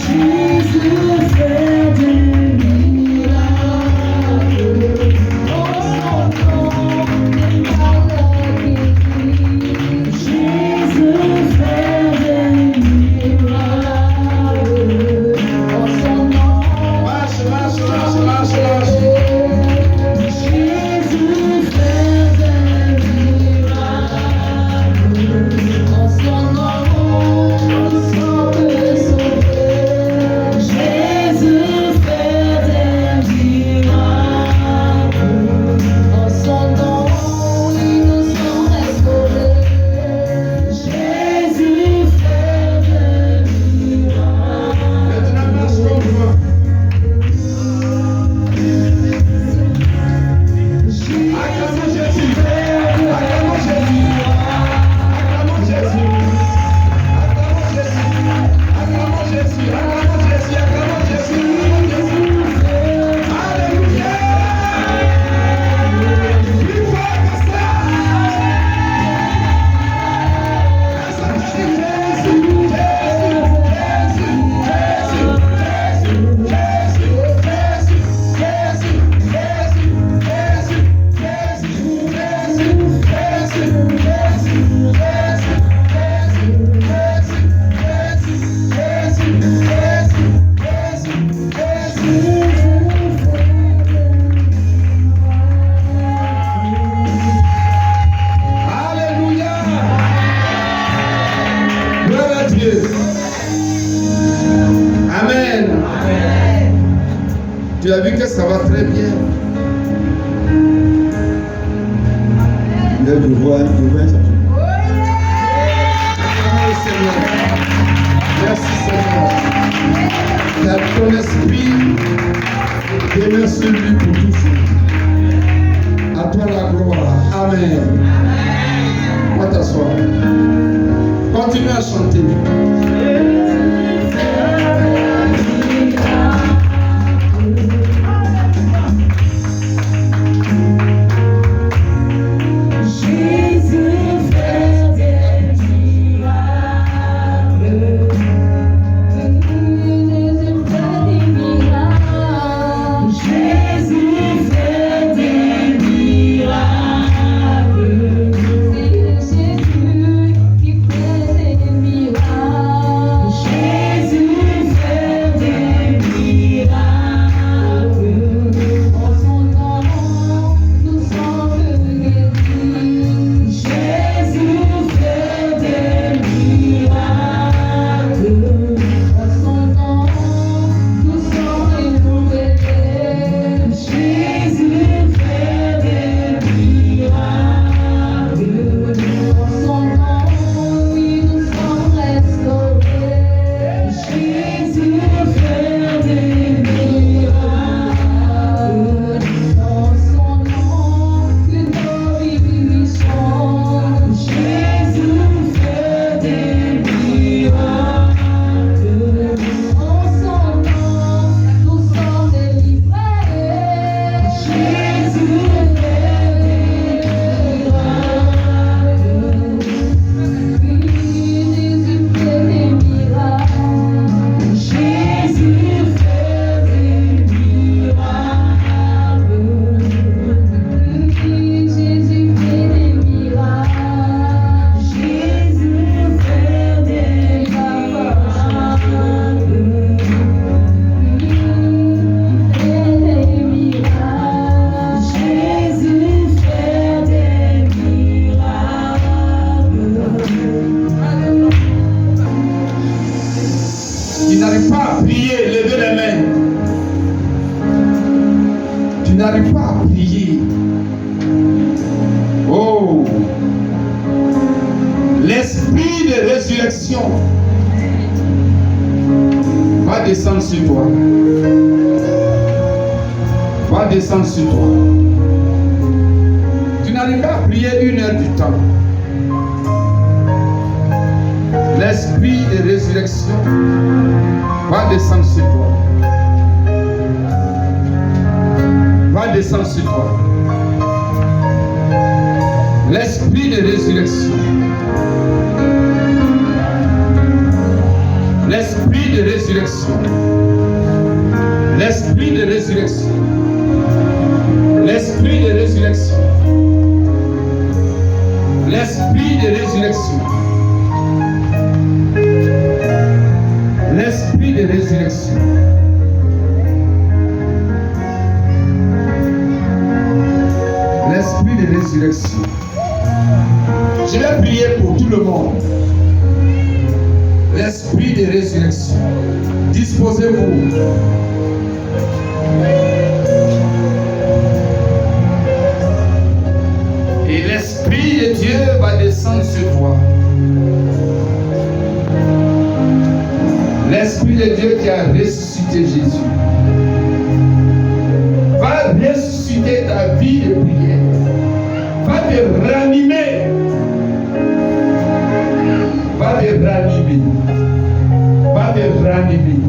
Jésus fait des miracles. Jésus fait des miracles. Marche. Jésus fait des miracles. En son nom, nous sommes sauvés. Jésus fait des miracles. En son nom, ils nous sont restaurés. Jésus fait des miracles. Maintenant, marche comme moi. Acclamons Jésus. Acclamons Jésus. Acclamons Jésus. Acclamons Jésus. Acclamons Jésus. Acclamons Jésus. Alléluia. Plus fort que ça. Jésus. Alléluia. Gloire à Dieu. Amen. Tu as vu que ça va très bien. Je vois un Seigneur. Merci Seigneur. Car ton esprit demeure sur lui pour toujours. À toi la gloire. Amen. Va t'asseoir. Continue à chanter. Va descendre sur toi. Va descendre sur toi. Tu n'arrives pas à prier 1 heure du temps. L'esprit de résurrection va descendre sur toi. Va descendre sur toi. L'esprit de résurrection. L'esprit de résurrection. L'esprit de résurrection. L'esprit de résurrection. L'esprit de résurrection. L'esprit de résurrection. L'esprit de résurrection. Je vais prier pour tout le monde. L'esprit de résurrection. Disposez-vous. Et l'Esprit de Dieu va descendre sur toi. L'Esprit de Dieu qui a ressuscité Jésus va ressusciter ta vie de prière. Va te ranimer. Va te ranimer. Va te ranimer.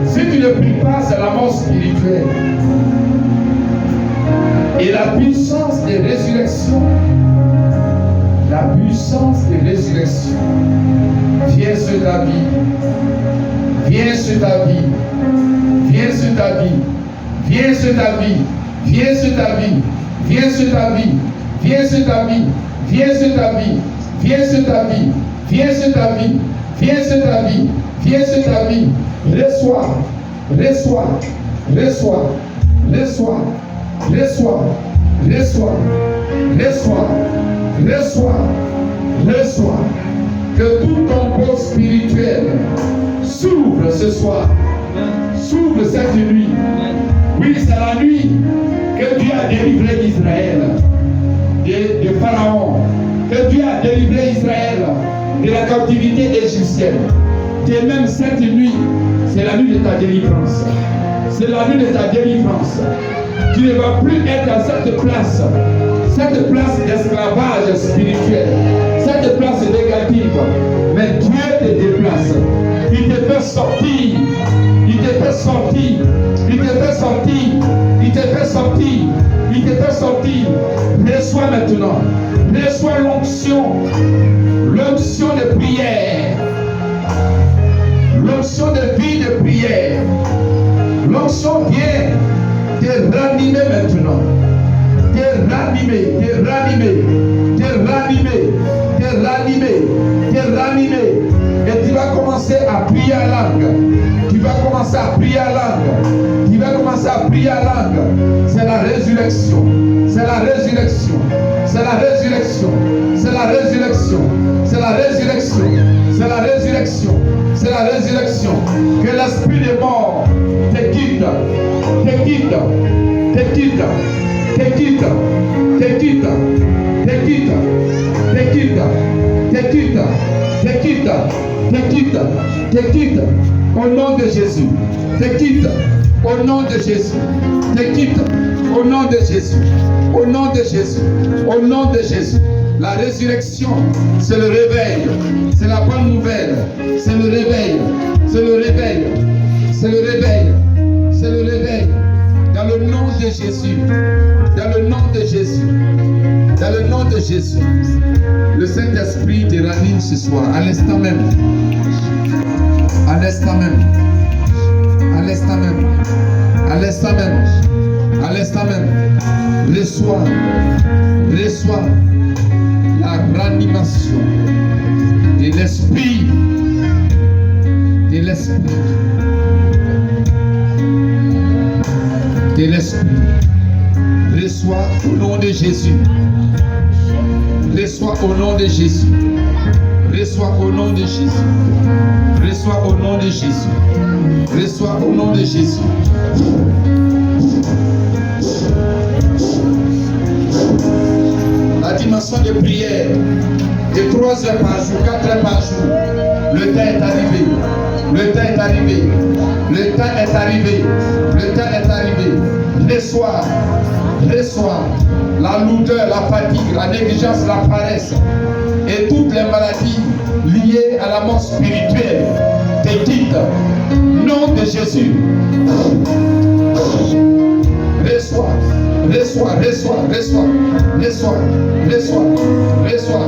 Si tu ne pries pas, c'est la mort spirituelle. Et la puissance de résurrection, la puissance de résurrection vient sur ta vie. Viens sur ta vie. Viens sur ta vie. Viens sur ta vie. Viens sur ta vie. Viens sur ta vie. Viens sur ta vie. Viens sur ta vie. Viens sur ta vie. Viens sur ta vie. Viens sur ta vie. Viens sur ta vie. Reçois. Reçois. Reçois. Reçois. Reçois. Reçois. Reçois. Reçois. Reçois. Que tout ton corps spirituel s'ouvre ce soir s'ouvre cette nuit. Oui, c'est la nuit que Dieu a délivré Israël de Pharaon, que Dieu a délivré Israël de la captivité égyptienne. Et même cette nuit, c'est la nuit de ta délivrance. C'est la nuit de ta délivrance. Tu ne vas plus être à cette place d'esclavage spirituel, cette place négative. Mais Dieu te déplace. Il te fait sortir. Il te fait sortir. Il te fait sortir. Il te fait sortir. Il te fait sortir. Reçois maintenant. Reçois l'onction. L'onction de prière. L'onction de vie de prière. L'onction vient te ranimer maintenant. Te ranimer, te ranimer, te ranimer, te ranimer, te ranimer. Et tu vas commencer à prier à langue. Tu vas commencer à prier à langue. Tu vas commencer à prier à langue. C'est la résurrection. C'est la résurrection. C'est la résurrection. C'est la résurrection. C'est la résurrection. C'est la résurrection. C'est la résurrection. Que l'esprit des morts te quitte. Te quitte. Te quitte. Te quitte. Te quitte. Te quitte. Te quitte. Te quitte. Te quitte. Te quitte. Te quitte. Au nom de Jésus. Te quitte. Au nom de Jésus. Te quitte. Au nom de Jésus. Au nom de Jésus. Au nom de Jésus. La résurrection, c'est le réveil. C'est la bonne nouvelle. C'est le réveil. C'est le réveil. C'est le réveil. C'est le réveil. Dans le nom de Jésus. Dans le nom de Jésus. Dans le nom de Jésus. Le Saint-Esprit te ranime ce soir. À l'instant même. À l'instant même. À l'instant même. À l'instant même. À l'instant même. Reçois. Reçois la ranimation de l'esprit. De l'esprit. De l'esprit. Reçois au nom de Jésus. Reçois au nom de Jésus. Reçois au nom de Jésus. Reçois au nom de Jésus. Reçois au nom de Jésus. La dimension de prière de 3 heures par jour, 4 heures par jour. Le temps est arrivé. Le temps est arrivé. Le temps est arrivé. Le temps est arrivé. Reçois. Reçois la lourdeur, la fatigue, la négligence, la paresse et toutes les maladies liées à la mort spirituelle. Te quitte. Nom de Jésus. Reçois. Reçois, reçois, reçois, reçois, reçois, reçois,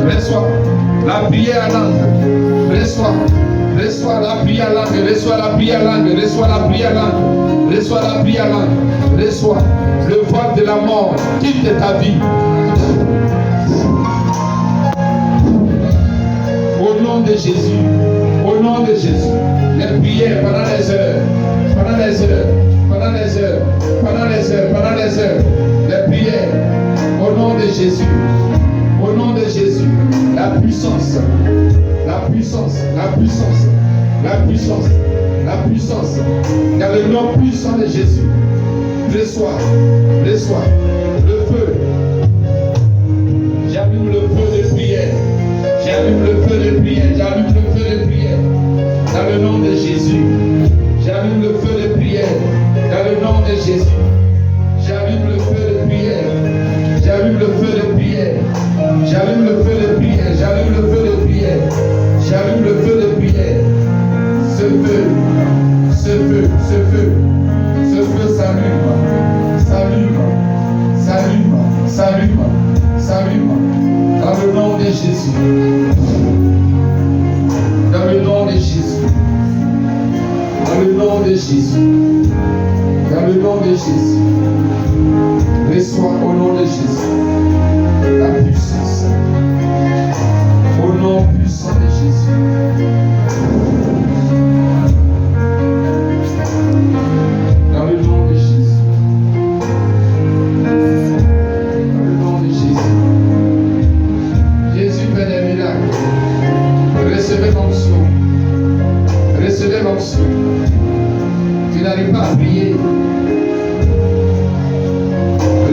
reçois la prière à langue, reçois, reçois la prière à langue, reçois la prière à langue, reçois la prière à langue, reçois la prière à langue, reçois le voile de la mort, quitte ta vie. Au nom de Jésus, au nom de Jésus, les prières pendant les heures, pendant les heures. Pendant les heures, pendant les heures, pendant les heures, les prières, au nom de Jésus, au nom de Jésus, la puissance, la puissance, la puissance, la puissance, la puissance, dans le nom puissant de Jésus, reçois, reçois, le feu, j'allume le feu de prière, j'allume le feu de prière, j'allume le feu de prière, dans le nom de Jésus, j'allume le feu de prière. Dans le nom de Jésus, j'allume le feu de prière. J'allume le feu de prière. J'allume le feu de prière. J'allume le feu de prière. J'allume le feu de prière. Ce feu, ce feu, ce feu, ce feu s'allume, s'allume, s'allume, s'allume, s'allume. Dans le nom de Jésus. Dans le nom de Jésus. Dans le nom de Jésus. Dans le nom de Jésus. Reçois au nom de Jésus la puissance. Au nom puissant de Jésus. Dans le nom de Jésus. Dans le nom de Jésus. Jésus fait des miracles. Recevez l'onction. Recevez l'onction. Tu n'arrives pas à prier.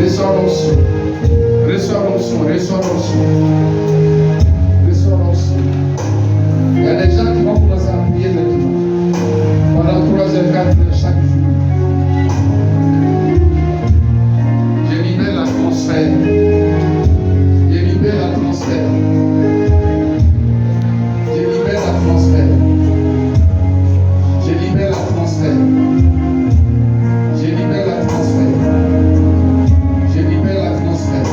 Reçois l'onction. Reçois l'onction. Reçois l'onction. Reçois l'onction. Il y a des gens qui vont commencer à prier maintenant. Pendant 3 heures, 4 heures chaque jour. Je libère l'atmosphère. Je libère l'atmosphère. Je libère l'atmosphère. Je libère l'atmosphère. Je libère l'atmosphère. Je libère l'atmosphère.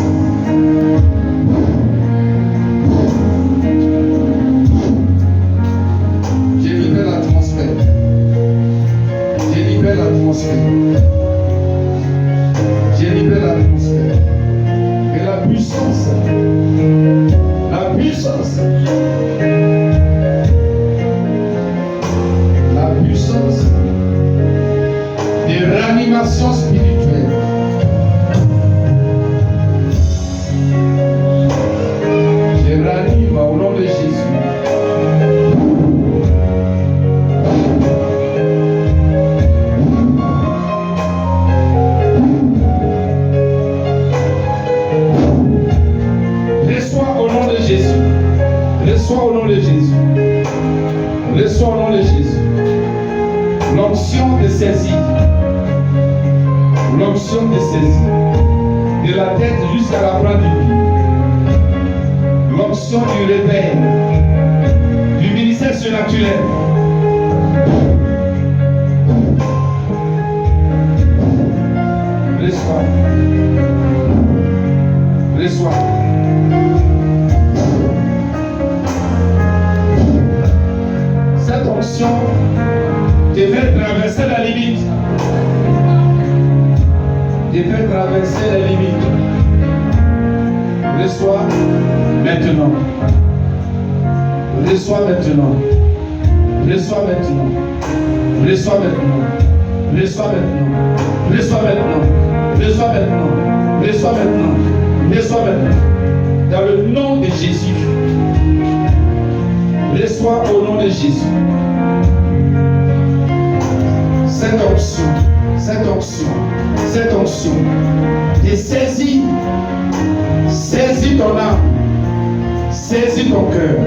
Je libère l'atmosphère. Je libère l'atmosphère. Je libère l'atmosphère. Et la puissance. La puissance. La puissance de réanimation spirituelle. Je réanime au nom de Jésus. Reçois au nom de Jésus. Reçois au nom de Jésus. Reçois au nom de Jésus. L'onction de saisie. L'onction de saisie. De la tête jusqu'à la bras du pied. L'onction du réveil. Du ministère surnaturel. Reçois. Reçois. Cette onction devait traverser la limite. Devait traverser la limite. Reçois maintenant. Reçois maintenant. Reçois maintenant. Reçois maintenant. Reçois maintenant. Reçois maintenant. Reçois maintenant. Reçois maintenant. Reçois maintenant. Dans le nom de Jésus. Reçois au nom de Jésus. Cette onction, cette onction, cette onction, et saisis ton âme, saisis ton cœur,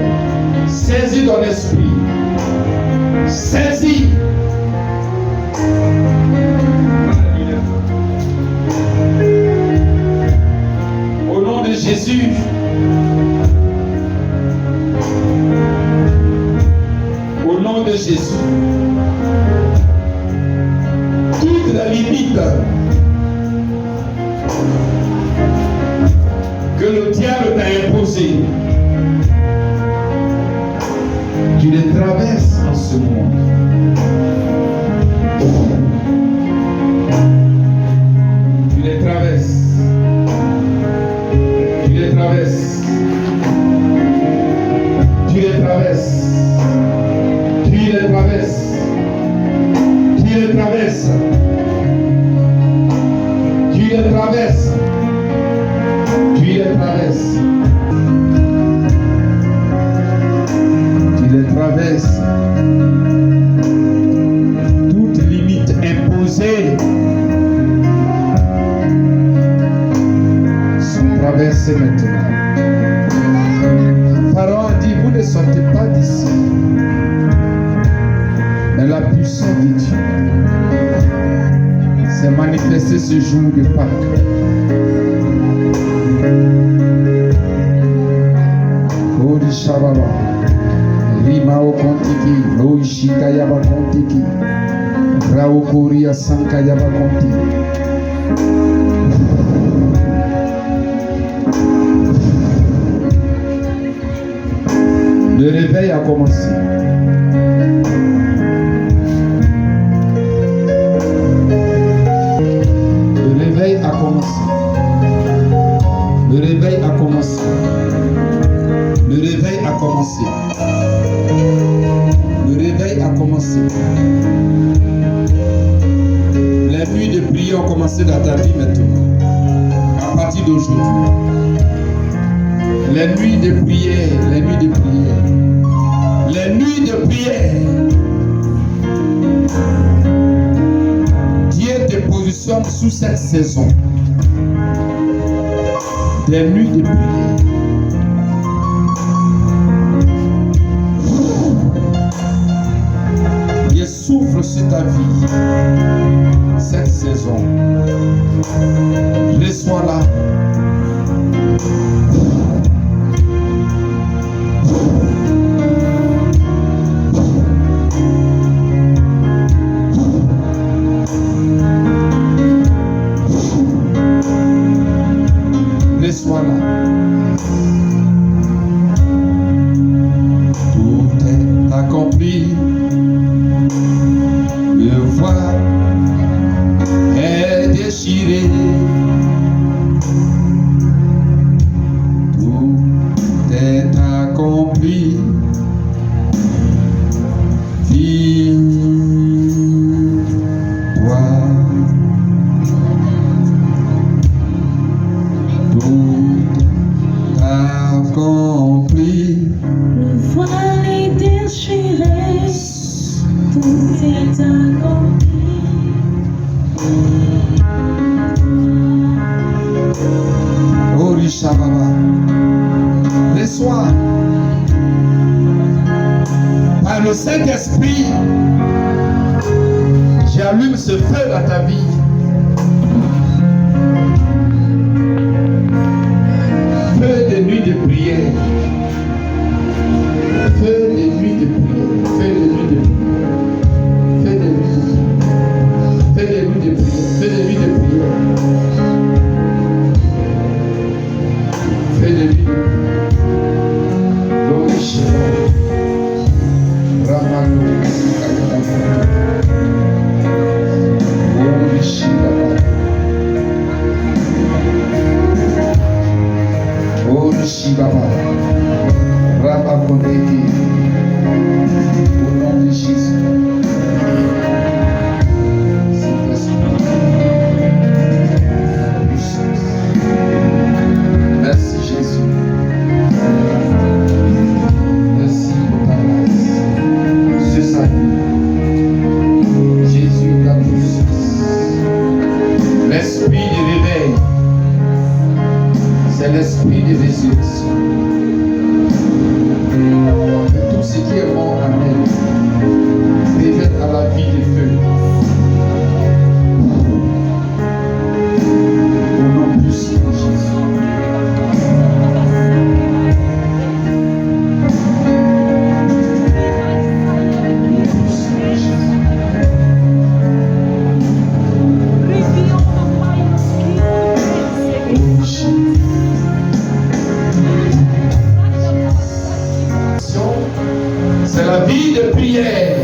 saisis ton esprit, saisis. Au nom de Jésus. Au nom de Jésus. Toute la limite que le diable t'a imposée, tu les traverses en ce monde. Tu les traverses. Tu les traverses. Tu les traverses. Tu les traverses. Tu les traverses. Tu les traverses. Tu les traverses. Tu les traverses. Toute limite imposée sont traversées maintenant. Pharaon a dit, vous ne sortez pas d'ici. Mais la puissance de Dieu s'est manifestée ce jour de Pâques. Ori Shababa, Rimao Kontiki, Loishika Yaba Kontiki, Rao Koria Sanka Yaba Kontiki. Le réveil a commencé. Le réveil a commencé. Le réveil a commencé. Le réveil a commencé. Le réveil a commencé. Les nuits de prière ont commencé dans ta vie maintenant. À partir d'aujourd'hui. Les nuits de prière, les nuits de prière. Les nuits de prière. sous cette saison des nuits de prière. Il souffle sur ta vie cette saison. Reçois là. Reçois là. Tout est accompli. Le voile est déchiré. Tout est accompli. Vive-toi. Tout est accompli. Le voile est déchiré. Tout est accompli. Oh Rishababa, reçois par le Saint-Esprit, j'allume ce feu dans ta vie. Feu de nuit de prière. Feu de nuit de prière. Feu de nuit de prière. Feu de nuit de prière. Feu de nuit de prière. Feu de nuit de prière. Feu de nuit de prière. Glory Shabbat. Ramano Sikayababa. Glory Shabbat. Glory Shabbat. Rabakondeki. Au nom de Jésus. Merci Jésus. Merci pour ta grâce. Ce salut. Jésus, ta puissance. L'esprit de réveil. C'est l'esprit de résurrection. Tout ce qui est mort en elle révèle à la vie de feu. Au nom puissant de Jésus. C'est la vie de prière.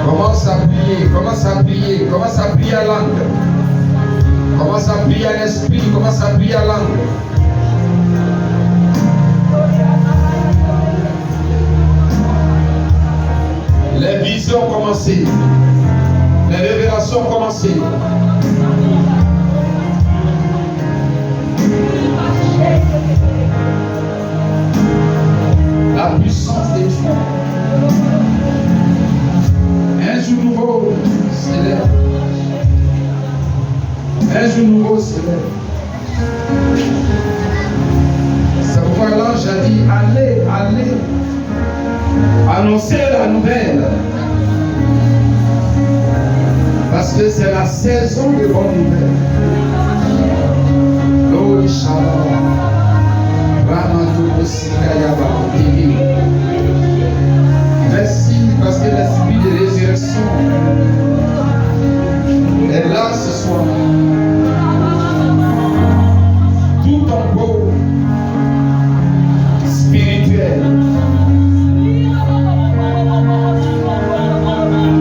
Commence à prier, commence à prier, commence à prier à langue. Commence à prier à l'esprit, commence à prier à langue. Les visions ont commencé. Les révélations ont commencé. La puissance de Dieu. Un jour nouveau s'élève. Un jour nouveau s'élève. C'est pourquoi l'ange a dit, allez, allez, annoncez la nouvelle. Parce que c'est la saison de bonnes nouvelles. Glory Shabbat. Merci parce que l'esprit de résurrection est là ce soir. Tout tombeau spirituel,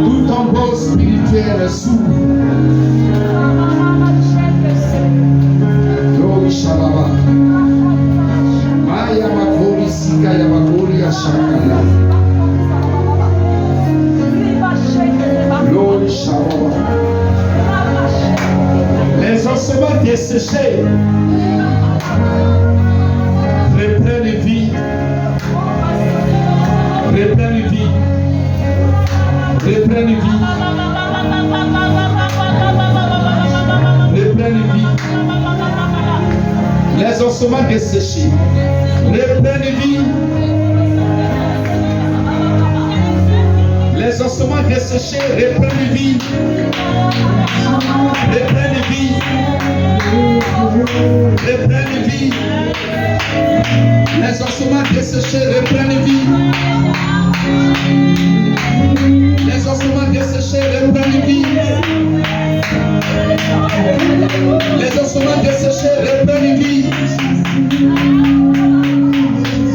tout tombeau spirituel s'ouvre. Glory Shabbat. ossements desséchés reprennent vie. Les ossements desséchés reprennent vie. Reprennent vie. Reprennent vie. Les ossements desséchés reprennent vie. Les ossements desséchés reprennent vie. Les ossements desséchés reprennent vie.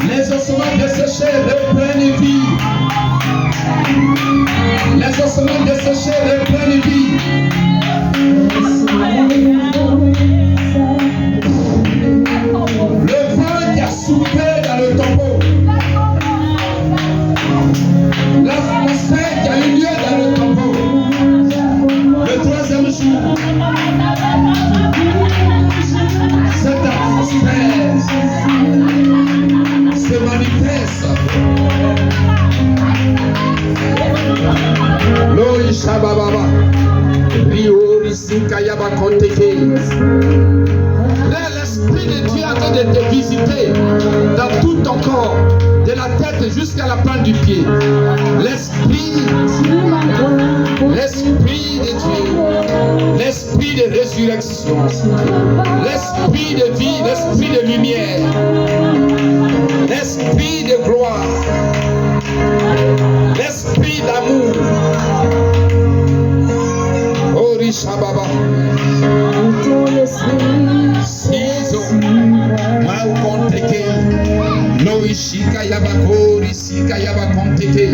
Les ossements desséchés reprennent vie. Les ossements desséchés reprennent vie. Le vent qui a soufflé dans le tombeau, l'atmosphère qui a eu lieu dans le tombeau, le troisième jour, cette atmosphère se manifeste. Loi Shabababa, Rio Risukayaba Konteke. Là, l'Esprit de Dieu est en train de te visiter dans tout ton corps, de la tête jusqu'à la pointe du pied. L'Esprit de Dieu, l'Esprit de résurrection, l'Esprit de vie, l'Esprit de lumière, l'Esprit de gloire, l'Esprit d'amour. Oh Rishababa. Sizo Maukonteke Noishika Yabakori Sika Yabakonteke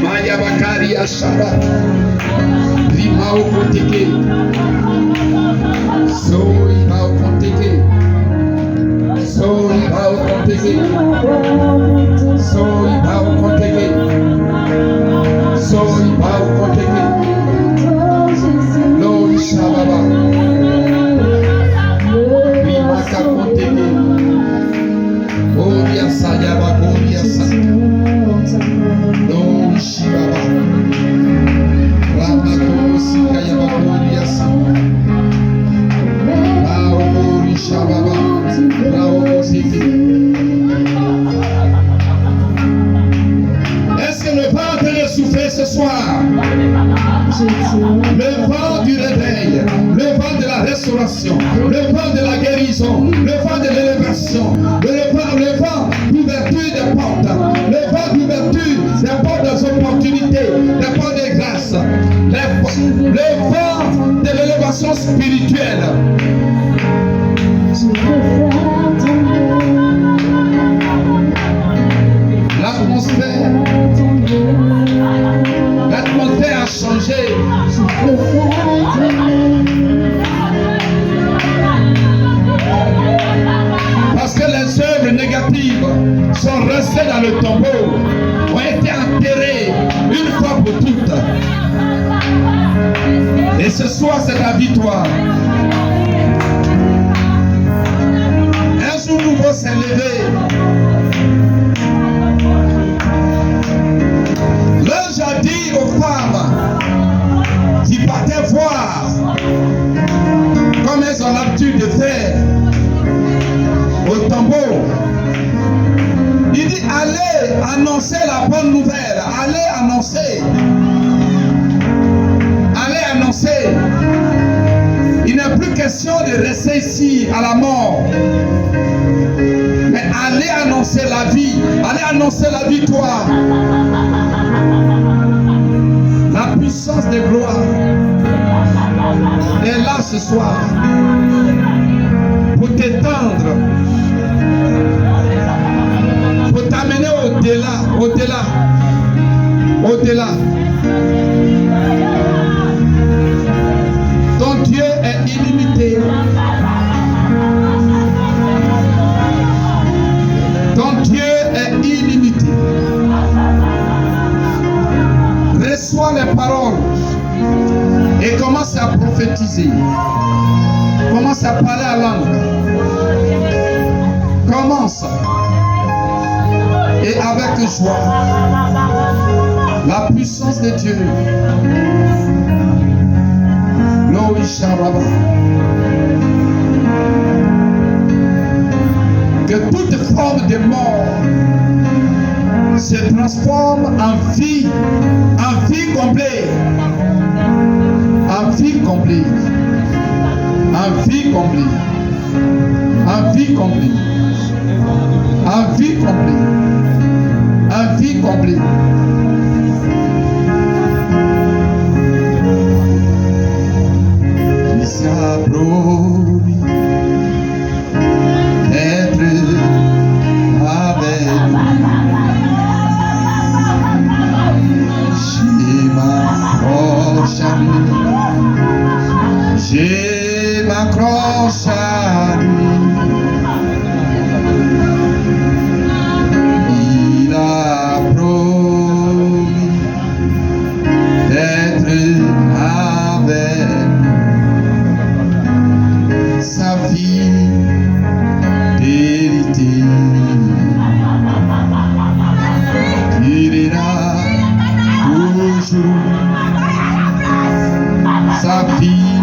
Mayabakari Ashaba Rimaukonteke Soi Maukonteke Soi Maukonteke Soi Maukonteke Soi Maukonteke Noishababa Est-ce que le vent est en train de souffler ce soir? Le vent du réveil, le vent de la restauration, le vent de la guérison, le vent de l'élévation, le vent d'ouverture des portes, le vent d'ouverture des portes des opportunités, des portes de grâce, le vent de l'élévation spirituelle. L'atmosphère a changé. Parce que les œuvres négatives sont restées dans le tombeau, ont été enterrées une fois pour toutes. Et ce soir, c'est la victoire. Un jour nouveau s'est levé. L'ange a dit aux femmes qui partaient voir, comme elles ont l'habitude de faire, au tombeau, il dit allez annoncer la bonne nouvelle, allez annoncer. Il n'est plus question de rester ici à la mort, mais allez annoncer la vie, allez annoncer la victoire. La puissance de gloire est là ce soir pour t'étendre, pour t'amener au-delà. Ton Dieu est illimité. Ton Dieu est illimité. Reçois les paroles et commence à prophétiser. Commence à parler à langue. Commence. Et avec joie. La puissance de Dieu. toute forme de mort se transforme en vie complète. En vie complète. En vie complète. En vie complète. En vie complète. En vie complète. Qui s'est promis d'être avec nous. Je m'accroche à lui. Il a promis d'être avec nous. Sa vie vérité. Il est là toujours. Sa vie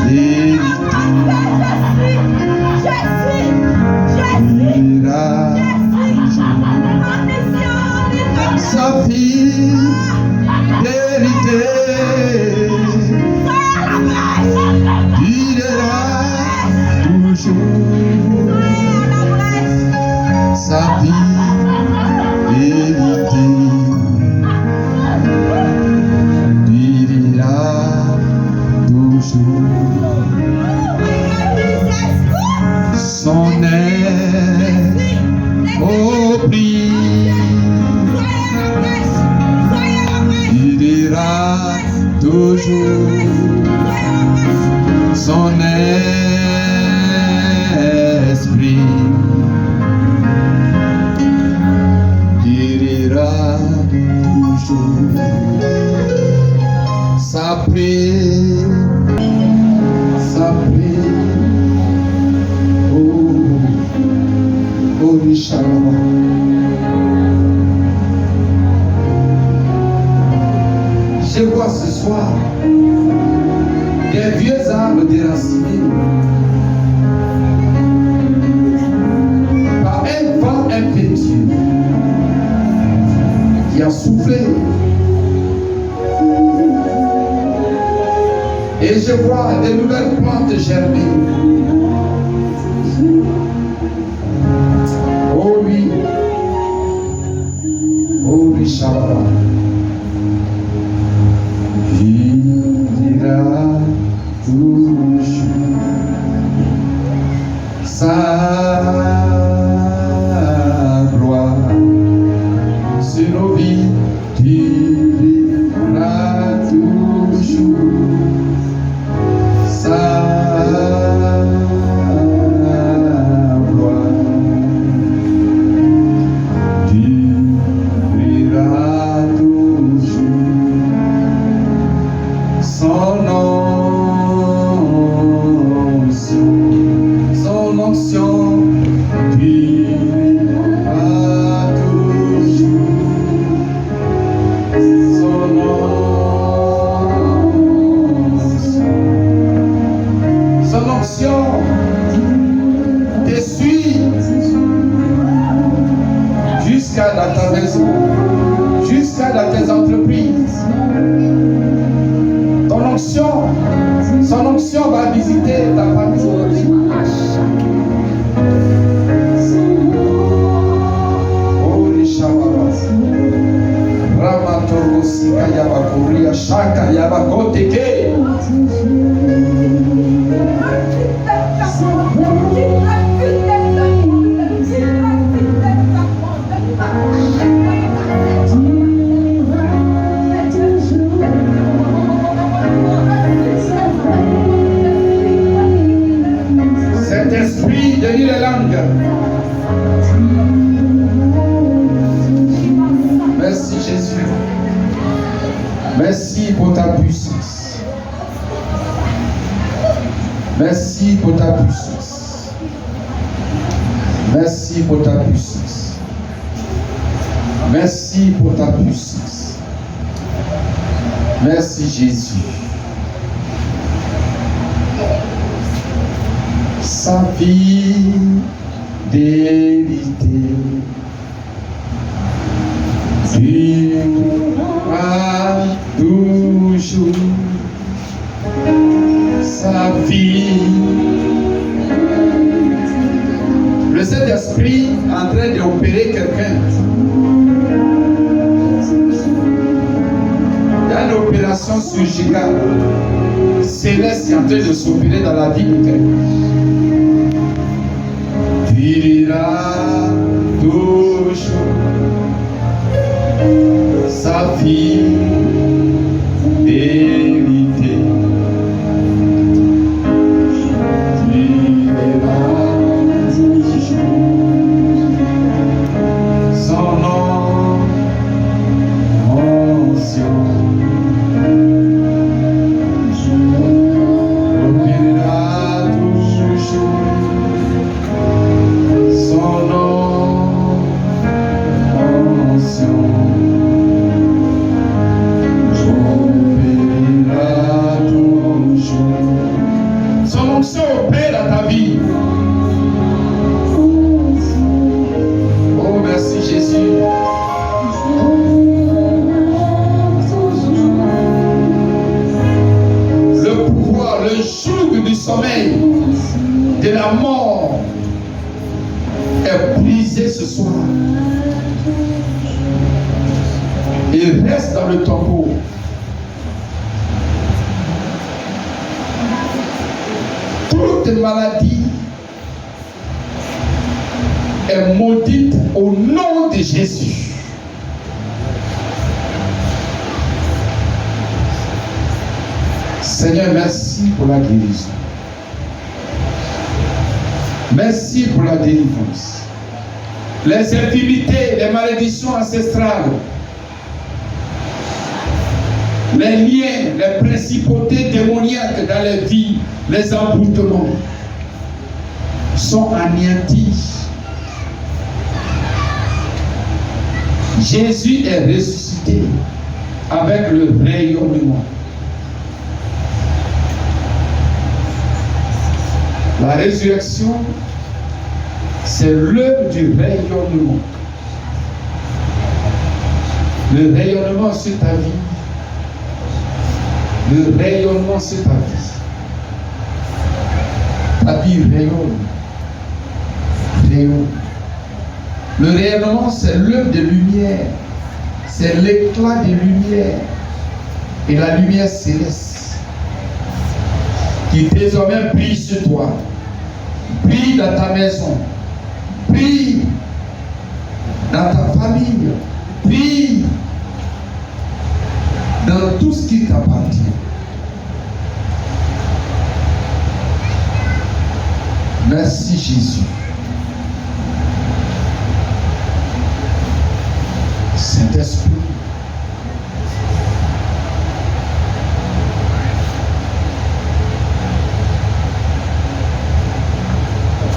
vérité. Il est là toujours. Sa vie vérité. Il est là toujours. Sa vie vérité. Il est là toujours. Son aide au prix. Il est là toujours. Son esprit. Il est là toujours. Sa paix. Sa paix. Oh Richard. Je vois ce soir des vieux arbres déracinés par un vent impétueux qui a soufflé. Et je vois des nouvelles plantes germer. Oh oui, oh Richard. Il a toujours sa gloire sur nos vies. Il a toujours sa gloire. Il a toujours son onction, il a toujours son onction te suit jusqu'à dans ta maison, jusqu'à dans tes entreprises. Son onction va visiter ta famille. Oh, les Shabbat. Ramatorosi Kayaba Korea Shaka Yaba Koteke. Saint-Esprit, denis les langues. Merci Jésus. Merci pour ta puissance. Merci pour ta puissance. Merci pour ta puissance. Merci pour ta puissance. Merci Jésus. Sa vie vérité durera toujours sa vie. Le Saint-Esprit est en train d'opérer quelqu'un. Il y a une opération surgicale céleste qui est en train de s'opérer dans la vie de quelqu'un. Durera toujours sa vie, vérité. Durera toujours son nom ancien. Durera toujours son nom ancien. Son onction opère dans ta vie. Oh, merci Jésus. Le pouvoir, le joug du sommeil, de la mort est brisé ce soir. Il reste dans le tombeau. Toute maladie est maudite au nom de Jésus. Seigneur, merci pour la guérison. Merci pour la délivrance. Les infirmités, les malédictions ancestrales, les liens, les principautés démoniaques dans les vies, les emboutements sont anéantis. Jésus est ressuscité avec le rayonnement. La résurrection, c'est l'œuvre du rayonnement. Le rayonnement sur ta vie. Le rayonnement sur ta vie. Ta vie rayonne. Rayonne. Le rayonnement, c'est l'œuvre de lumière. C'est l'éclat de lumière. Et la lumière céleste qui désormais brille sur toi. Brille dans ta maison. Brille dans ta famille. Brille dans tout ce qui t'appartient. Merci Jésus. Saint-Esprit,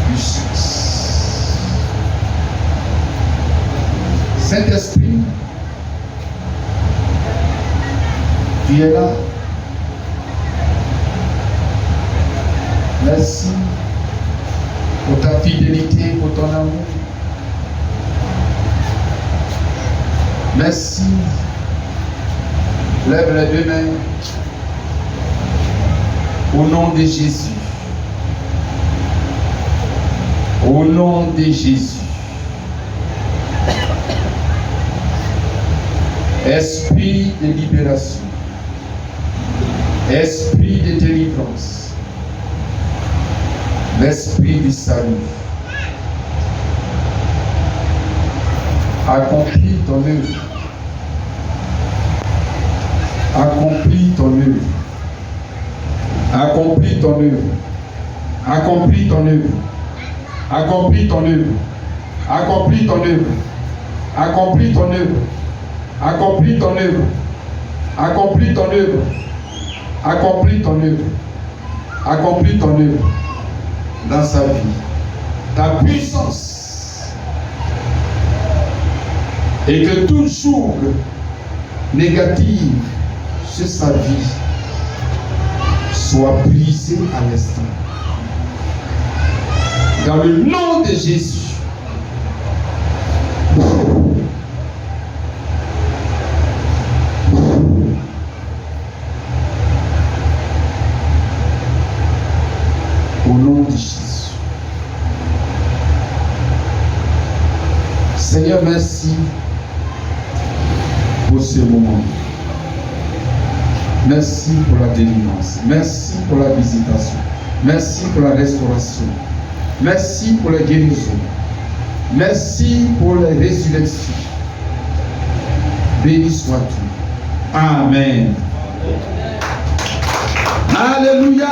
puissance. Saint-Esprit, tu es là. Merci pour ta fidélité, pour ton amour. Merci. Lève les deux mains. Au nom de Jésus. Au nom de Jésus. Esprit de libération. Esprit de délivrance. L'esprit du salut. Accomplis ton œuvre. Accomplis ton œuvre. Accomplis ton œuvre. Accomplis ton œuvre. Accomplis ton œuvre. Accomplis ton œuvre. Accomplis ton œuvre. Accomplis ton œuvre. Accomplis ton œuvre. Accomplis ton œuvre. Accomplis ton œuvre dans sa vie. Ta puissance. Et que tout jour négatif sur sa vie soit brisé à l'instant. Dans le nom de Jésus. Au nom de Jésus. Seigneur, merci pour ce moment. Merci pour la délivrance. Merci pour la visitation. Merci pour la restauration. Merci pour la guérison. Merci pour la résurrection. Béni sois-tu. Amen. Alléluia.